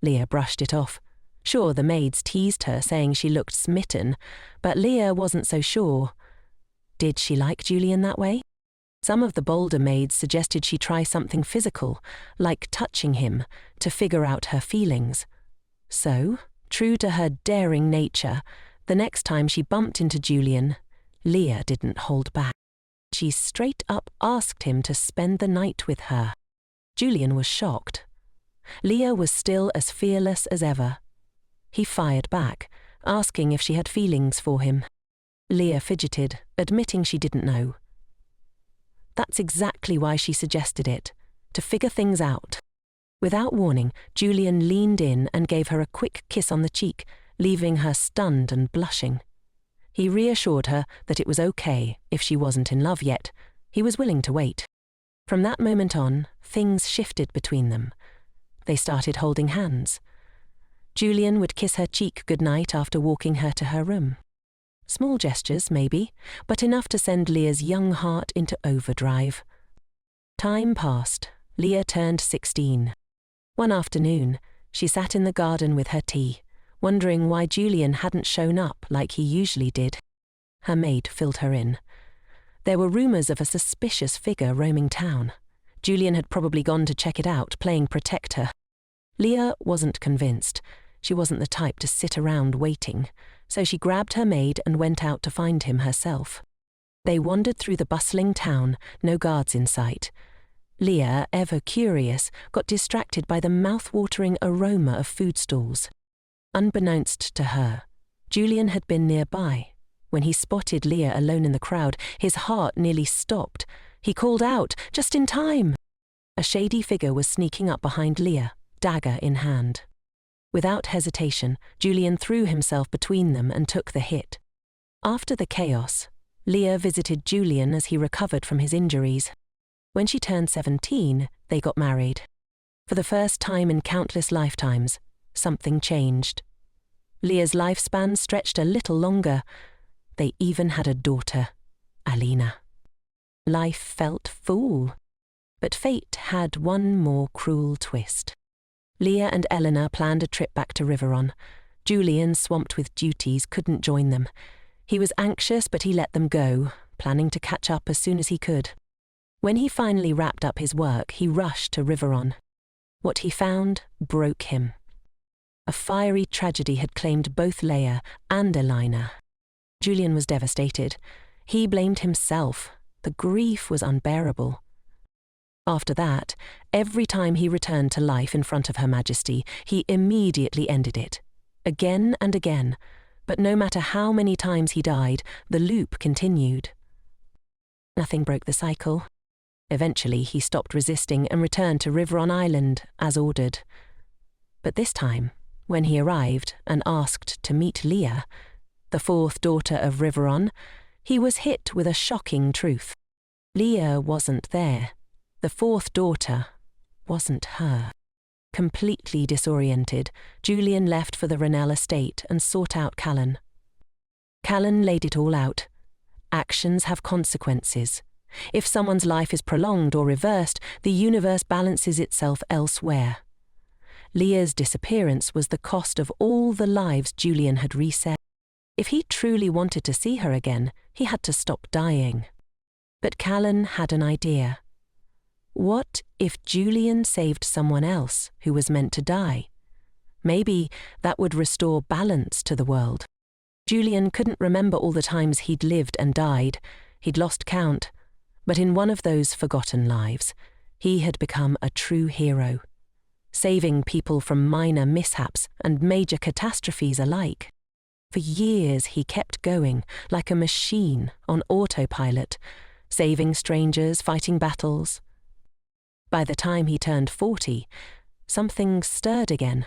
[SPEAKER 2] Leah brushed it off. Sure, the maids teased her, saying she looked smitten, but Leah wasn't so sure. Did she like Julian that way? Some of the bolder maids suggested she try something physical, like touching him, to figure out her feelings. So, true to her daring nature, the next time she bumped into Julian, Leah didn't hold back. She straight up asked him to spend the night with her. Julian was shocked. Leah was still as fearless as ever. He fired back, asking if she had feelings for him. Leah fidgeted, admitting she didn't know. That's exactly why she suggested it, to figure things out. Without warning, Julian leaned in and gave her a quick kiss on the cheek, leaving her stunned and blushing. He reassured her that it was okay if she wasn't in love yet. He was willing to wait. From that moment on, things shifted between them. They started holding hands. Julian would kiss her cheek goodnight after walking her to her room. Small gestures, maybe, but enough to send Leah's young heart into overdrive. Time passed. Leah turned 16. One afternoon, she sat in the garden with her tea, wondering why Julian hadn't shown up like he usually did. Her maid filled her in. There were rumours of a suspicious figure roaming town. Julian had probably gone to check it out, playing protector. Leah wasn't convinced. She wasn't the type to sit around waiting, so she grabbed her maid and went out to find him herself. They wandered through the bustling town, no guards in sight. Leah, ever curious, got distracted by the mouth-watering aroma of food stalls. Unbeknownst to her, Julian had been nearby. When he spotted Leah alone in the crowd, his heart nearly stopped. He called out, just in time. A shady figure was sneaking up behind Leah, dagger in hand. Without hesitation, Julian threw himself between them and took the hit. After the chaos, Leah visited Julian as he recovered from his injuries. When she turned 17, they got married. For the first time in countless lifetimes, something changed. Leah's lifespan stretched a little longer. They even had a daughter, Alina. Life felt full. But fate had one more cruel twist. Leah and Eleanor planned a trip back to Riveron. Julian, swamped with duties, couldn't join them. He was anxious, but he let them go, planning to catch up as soon as he could. When he finally wrapped up his work, he rushed to Riveron. What he found broke him. A fiery tragedy had claimed both Leah and Elena. Julian was devastated. He blamed himself. The grief was unbearable. After that, every time he returned to life in front of Her Majesty, he immediately ended it. Again and again. But no matter how many times he died, the loop continued. Nothing broke the cycle. Eventually, he stopped resisting and returned to Riveron Island, as ordered. But this time, when he arrived and asked to meet Leah, the fourth daughter of Riveron, he was hit with a shocking truth. Leah wasn't there. The fourth daughter wasn't her. Completely disoriented, Julian left for the Ranel estate and sought out Callan. Callan laid it all out. Actions have consequences. If someone's life is prolonged or reversed, the universe balances itself elsewhere. Leah's disappearance was the cost of all the lives Julian had reset. If he truly wanted to see her again, he had to stop dying. But Callan had an idea. What if Julian saved someone else who was meant to die? Maybe that would restore balance to the world. Julian couldn't remember all the times he'd lived and died. He'd lost count. But in one of those forgotten lives, he had become a true hero, saving people from minor mishaps and major catastrophes alike. For years he kept going, like a machine on autopilot, saving strangers, fighting battles. By the time he turned 40, something stirred again.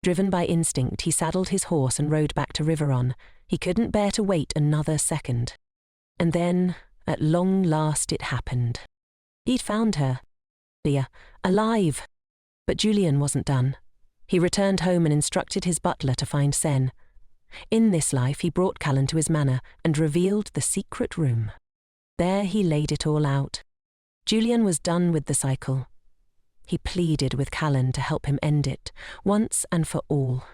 [SPEAKER 2] Driven by instinct, he saddled his horse and rode back to Riveron. He couldn't bear to wait another second. And then, at long last, it happened. He'd found her, Leah, alive. But Julian wasn't done. He returned home and instructed his butler to find Sen. In this life, he brought Callan to his manor and revealed the secret room. There he laid it all out. Julian was done with the cycle. He pleaded with Callan to help him end it, once and for all.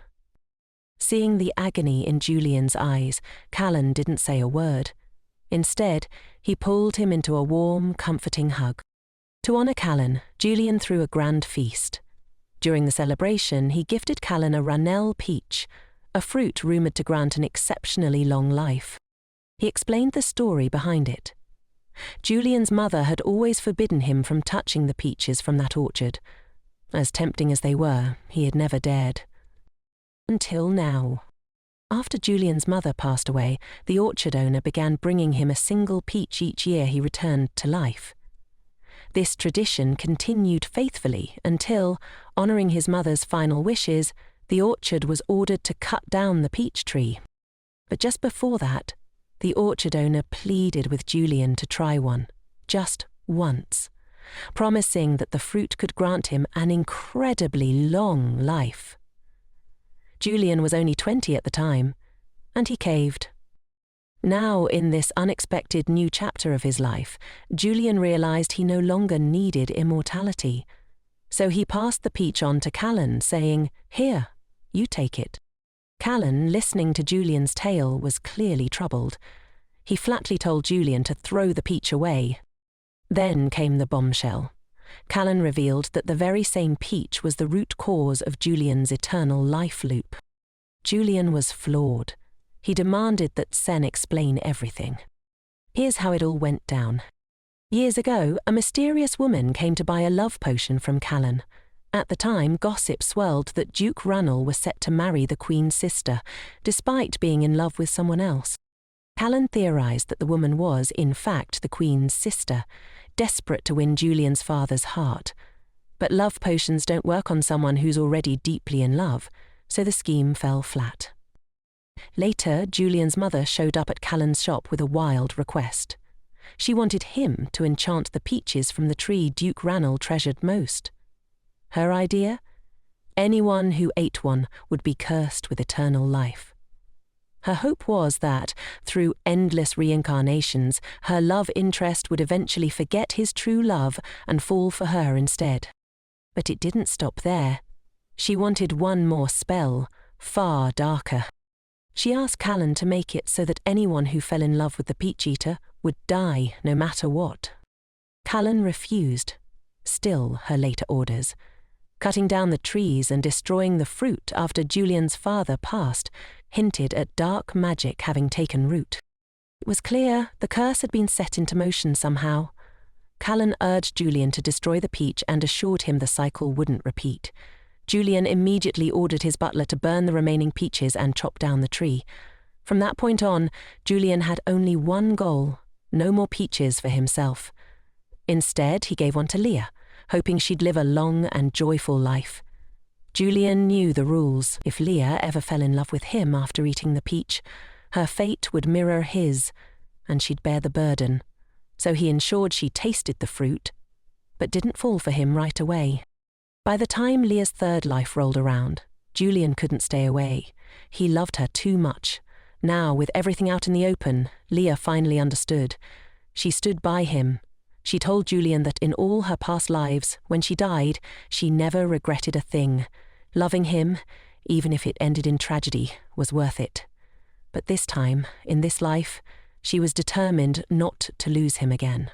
[SPEAKER 2] Seeing the agony in Julian's eyes, Callan didn't say a word. Instead, he pulled him into a warm, comforting hug. To honor Callan, Julian threw a grand feast. During the celebration, he gifted Callan a Ranel peach, a fruit rumored to grant an exceptionally long life. He explained the story behind it. Julian's mother had always forbidden him from touching the peaches from that orchard. As tempting as they were, he had never dared. Until now. After Julian's mother passed away, the orchard owner began bringing him a single peach each year he returned to life. This tradition continued faithfully until, honoring his mother's final wishes, the orchard was ordered to cut down the peach tree. But just before that, the orchard owner pleaded with Julian to try one, just once, promising that the fruit could grant him an incredibly long life. Julian was only 20 at the time, and he caved. Now, in this unexpected new chapter of his life, Julian realized he no longer needed immortality. So he passed the peach on to Callan, saying, "Here, you take it." Callan, listening to Julian's tale, was clearly troubled. He flatly told Julian to throw the peach away. Then came the bombshell. Callan revealed that the very same peach was the root cause of Julian's eternal life loop. Julian was floored. He demanded that Sen explain everything. Here's how it all went down. Years ago, a mysterious woman came to buy a love potion from Callan. At the time, gossip swirled that Duke Ranel was set to marry the Queen's sister, despite being in love with someone else. Callan theorized that the woman was, in fact, the Queen's sister, desperate to win Julian's father's heart. But love potions don't work on someone who's already deeply in love, so the scheme fell flat. Later, Julian's mother showed up at Callan's shop with a wild request. She wanted him to enchant the peaches from the tree Duke Ranel treasured most. Her idea? Anyone who ate one would be cursed with eternal life. Her hope was that, through endless reincarnations, her love interest would eventually forget his true love and fall for her instead. But it didn't stop there. She wanted one more spell, far darker. She asked Callan to make it so that anyone who fell in love with the peach eater would die no matter what. Callan refused, still her later orders. Cutting down the trees and destroying the fruit after Julian's father passed hinted at dark magic having taken root. It was clear the curse had been set into motion somehow. Callan urged Julian to destroy the peach and assured him the cycle wouldn't repeat. Julian immediately ordered his butler to burn the remaining peaches and chop down the tree. From that point on, Julian had only one goal: no more peaches for himself. Instead, he gave one to Leah, hoping she'd live a long and joyful life. Julian knew the rules. If Leah ever fell in love with him after eating the peach, her fate would mirror his, and she'd bear the burden. So he ensured she tasted the fruit, but didn't fall for him right away. By the time Leah's third life rolled around, Julian couldn't stay away. He loved her too much. Now, with everything out in the open, Leah finally understood. She stood by him. She told Julian that in all her past lives, when she died, she never regretted a thing. Loving him, even if it ended in tragedy, was worth it. But this time, in this life, she was determined not to lose him again.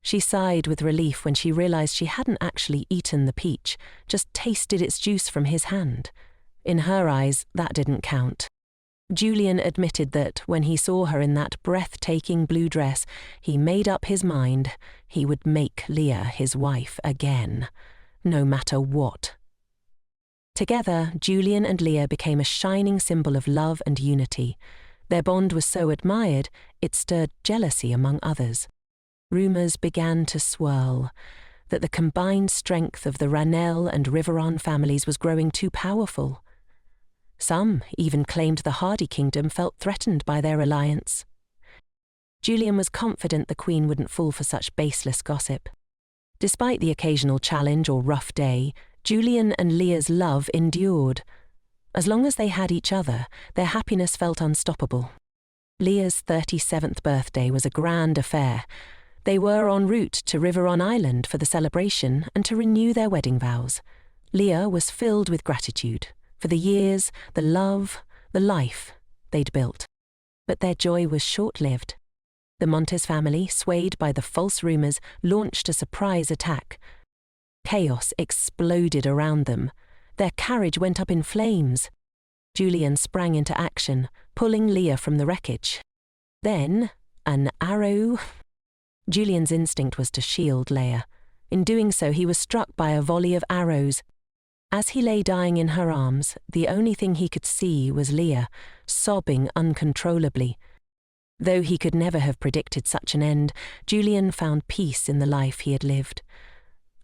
[SPEAKER 2] She sighed with relief when she realized she hadn't actually eaten the peach, just tasted its juice from his hand. In her eyes, that didn't count. Julian admitted that when he saw her in that breathtaking blue dress, he made up his mind he would make Leah his wife again, no matter what. Together, Julian and Leah became a shining symbol of love and unity. Their bond was so admired, it stirred jealousy among others. Rumours began to swirl that the combined strength of the Ranel and Riveron families was growing too powerful. Some even claimed the Hardy Kingdom felt threatened by their alliance. Julian was confident the Queen wouldn't fall for such baseless gossip. Despite the occasional challenge or rough day, Julian and Leah's love endured. As long as they had each other, their happiness felt unstoppable. Leah's 37th birthday was a grand affair. They were en route to Riveron Island for the celebration and to renew their wedding vows. Leah was filled with gratitude for the years, the love, the life they'd built. But their joy was short-lived. The Montes family, swayed by the false rumours, launched a surprise attack. Chaos exploded around them. Their carriage went up in flames. Julian sprang into action, pulling Leah from the wreckage. Then, an arrow. Julian's instinct was to shield Leah. In doing so, he was struck by a volley of arrows. As he lay dying in her arms, the only thing he could see was Leah, sobbing uncontrollably. Though he could never have predicted such an end, Julian found peace in the life he had lived.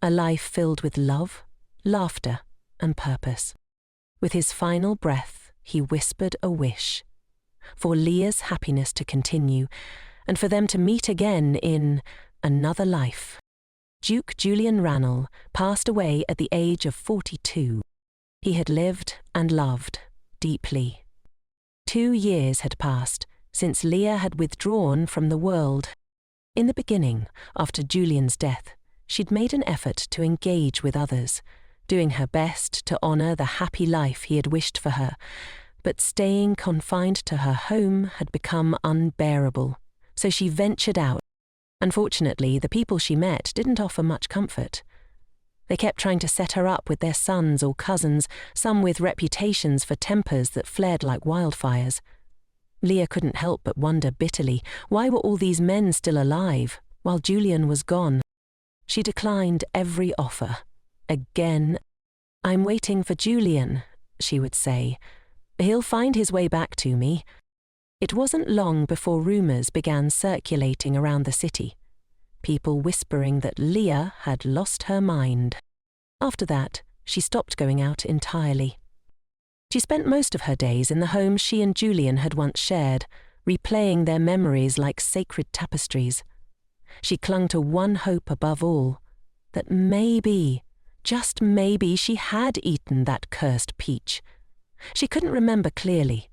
[SPEAKER 2] A life filled with love, laughter, and purpose. With his final breath, he whispered a wish for Leah's happiness to continue, and for them to meet again in another life. Duke Julian Ranel passed away at the age of 42. He had lived and loved deeply. 2 years had passed since Leah had withdrawn from the world. In the beginning, after Julian's death, she'd made an effort to engage with others, doing her best to honour the happy life he had wished for her, but staying confined to her home had become unbearable. So she ventured out. Unfortunately, the people she met didn't offer much comfort. They kept trying to set her up with their sons or cousins, some with reputations for tempers that flared like wildfires. Leah couldn't help but wonder bitterly, why were all these men still alive, while Julian was gone? She declined every offer. Again. "I'm waiting for Julian," she would say. "He'll find his way back to me." It wasn't long before rumours began circulating around the city, people whispering that Leah had lost her mind. After that, she stopped going out entirely. She spent most of her days in the home she and Julian had once shared, replaying their memories like sacred tapestries. She clung to one hope above all, that maybe, just maybe, she had eaten that cursed peach. She couldn't remember clearly,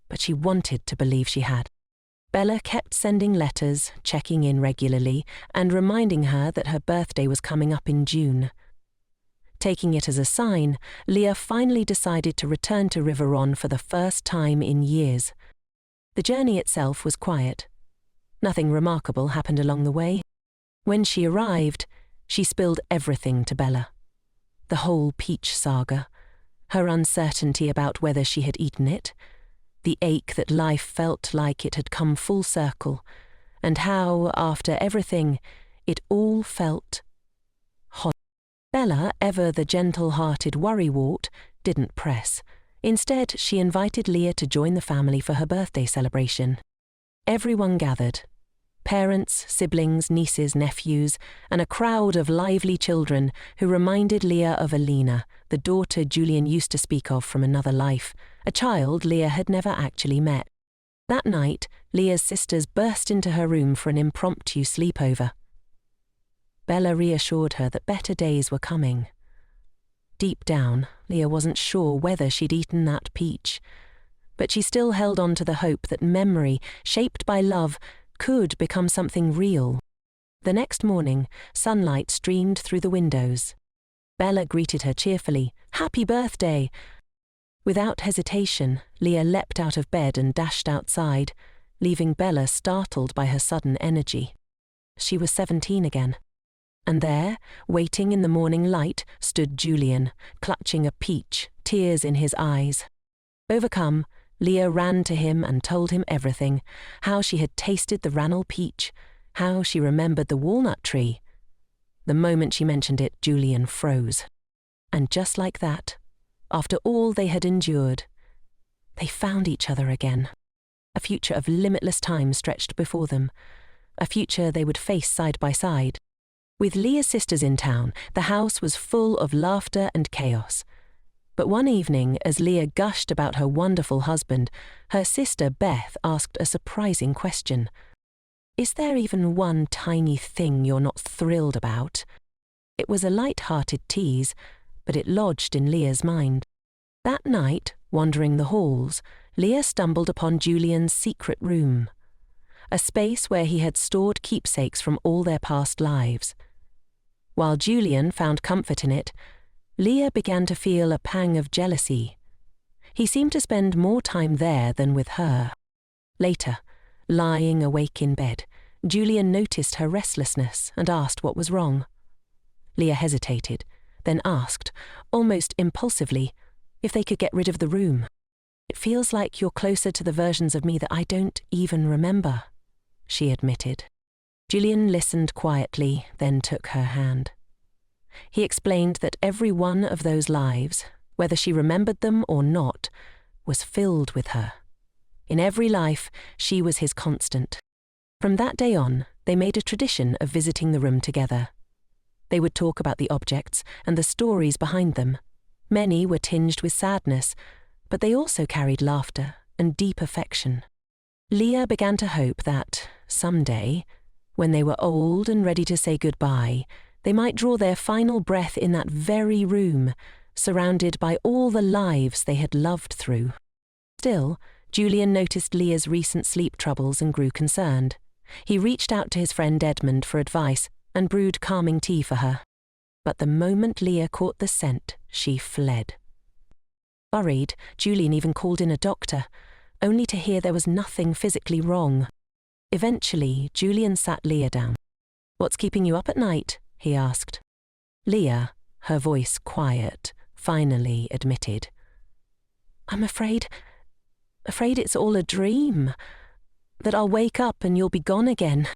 [SPEAKER 2] but she wanted to believe she had. Bella kept sending letters, checking in regularly, and reminding her that her birthday was coming up in June. Taking it as a sign, Leah finally decided to return to Riveron for the first time in years. The journey itself was quiet. Nothing remarkable happened along the way. When she arrived, she spilled everything to Bella. The whole peach saga, her uncertainty about whether she had eaten it, the ache that life felt like it had come full circle, and how, after everything, it all felt hot. Bella, ever the gentle-hearted worrywart, didn't press. Instead, she invited Leah to join the family for her birthday celebration. Everyone gathered. Parents, siblings, nieces, nephews, and a crowd of lively children who reminded Leah of Alina, the daughter Julian used to speak of from another life, a child Leah had never actually met. That night, Leah's sisters burst into her room for an impromptu sleepover. Bella reassured her that better days were coming. Deep down, Leah wasn't sure whether she'd eaten that peach, but she still held on to the hope that memory, shaped by love, could become something real. The next morning, sunlight streamed through the windows. Bella greeted her cheerfully, "Happy birthday!" Without hesitation, Leah leapt out of bed and dashed outside, leaving Bella startled by her sudden energy. She was 17 again. And there, waiting in the morning light, stood Julian, clutching a peach, tears in his eyes. Overcome, Leah ran to him and told him everything, how she had tasted the Ranel peach, how she remembered the walnut tree. The moment she mentioned it, Julian froze. And just like that, after all they had endured, they found each other again. A future of limitless time stretched before them, a future they would face side by side. With Leah's sisters in town, the house was full of laughter and chaos. But one evening, as Leah gushed about her wonderful husband, her sister Beth asked a surprising question. "Is there even one tiny thing you're not thrilled about?" It was a light-hearted tease, but it lodged in Leah's mind. That night, wandering the halls, Leah stumbled upon Julian's secret room, a space where he had stored keepsakes from all their past lives. While Julian found comfort in it, Leah began to feel a pang of jealousy. He seemed to spend more time there than with her. Later, lying awake in bed, Julian noticed her restlessness and asked what was wrong. Leah hesitated, then asked, almost impulsively, if they could get rid of the room. "It feels like you're closer to the versions of me that I don't even remember," she admitted. Julian listened quietly, then took her hand. He explained that every one of those lives, whether she remembered them or not, was filled with her. In every life, she was his constant. From that day on, they made a tradition of visiting the room together. They would talk about the objects and the stories behind them. Many were tinged with sadness, but they also carried laughter and deep affection. Leah began to hope that, someday, when they were old and ready to say goodbye, they might draw their final breath in that very room, surrounded by all the lives they had loved through. Still, Julian noticed Leah's recent sleep troubles and grew concerned. He reached out to his friend Edmund for advice and brewed calming tea for her. But the moment Leah caught the scent, she fled. Worried, Julian even called in a doctor, only to hear there was nothing physically wrong. Eventually, Julian sat Leah down. "What's keeping you up at night?" he asked. Leah, her voice quiet, finally admitted, "I'm afraid it's all a dream, that I'll wake up and you'll be gone again."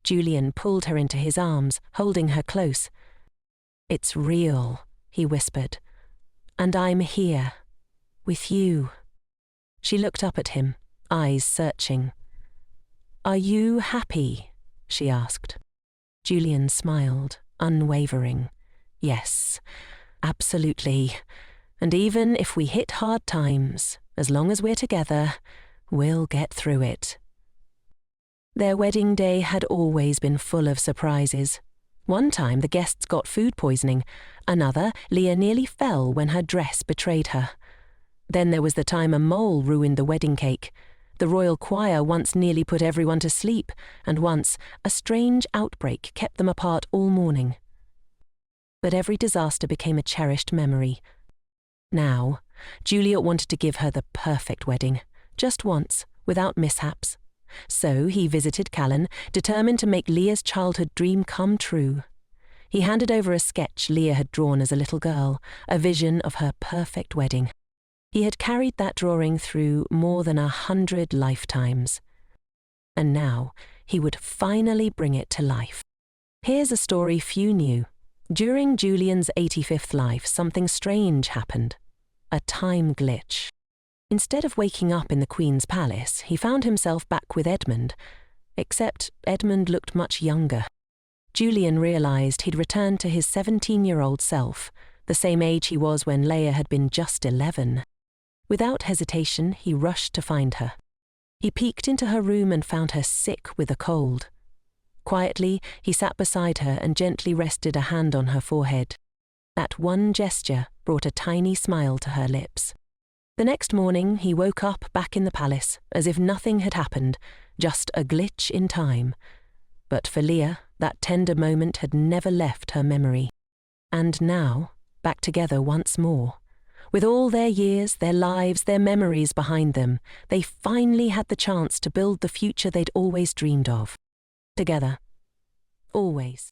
[SPEAKER 2] Julian pulled her into his arms, holding her close. "It's real," he whispered, "and I'm here, with you." She looked up at him, eyes searching. "Are you happy?" she asked. Julian smiled, unwavering. "Yes, absolutely. And even if we hit hard times, as long as we're together, we'll get through it." Their wedding day had always been full of surprises. One time the guests got food poisoning. Another, Leah nearly fell when her dress betrayed her. Then there was the time a mole ruined the wedding cake. The royal choir once nearly put everyone to sleep, and once a strange outbreak kept them apart all morning. But every disaster became a cherished memory. Now, Juliet wanted to give her the perfect wedding, just once, without mishaps. So he visited Callan, determined to make Leah's childhood dream come true. He handed over a sketch Leah had drawn as a little girl, a vision of her perfect wedding. He had carried that drawing through more than 100 lifetimes. And now he would finally bring it to life. Here's a story few knew. During Julian's 85th life, something strange happened. A time glitch. Instead of waking up in the Queen's palace, he found himself back with Edmund, except Edmund looked much younger. Julian realized he'd returned to his 17-year-old self, the same age he was when Leia had been just 11. Without hesitation, he rushed to find her. He peeked into her room and found her sick with a cold. Quietly, he sat beside her and gently rested a hand on her forehead. That one gesture brought a tiny smile to her lips. The next morning, he woke up back in the palace, as if nothing had happened, just a glitch in time. But for Leah, that tender moment had never left her memory. And now, back together once more. With all their years, their lives, their memories behind them, they finally had the chance to build the future they'd always dreamed of. Together. Always.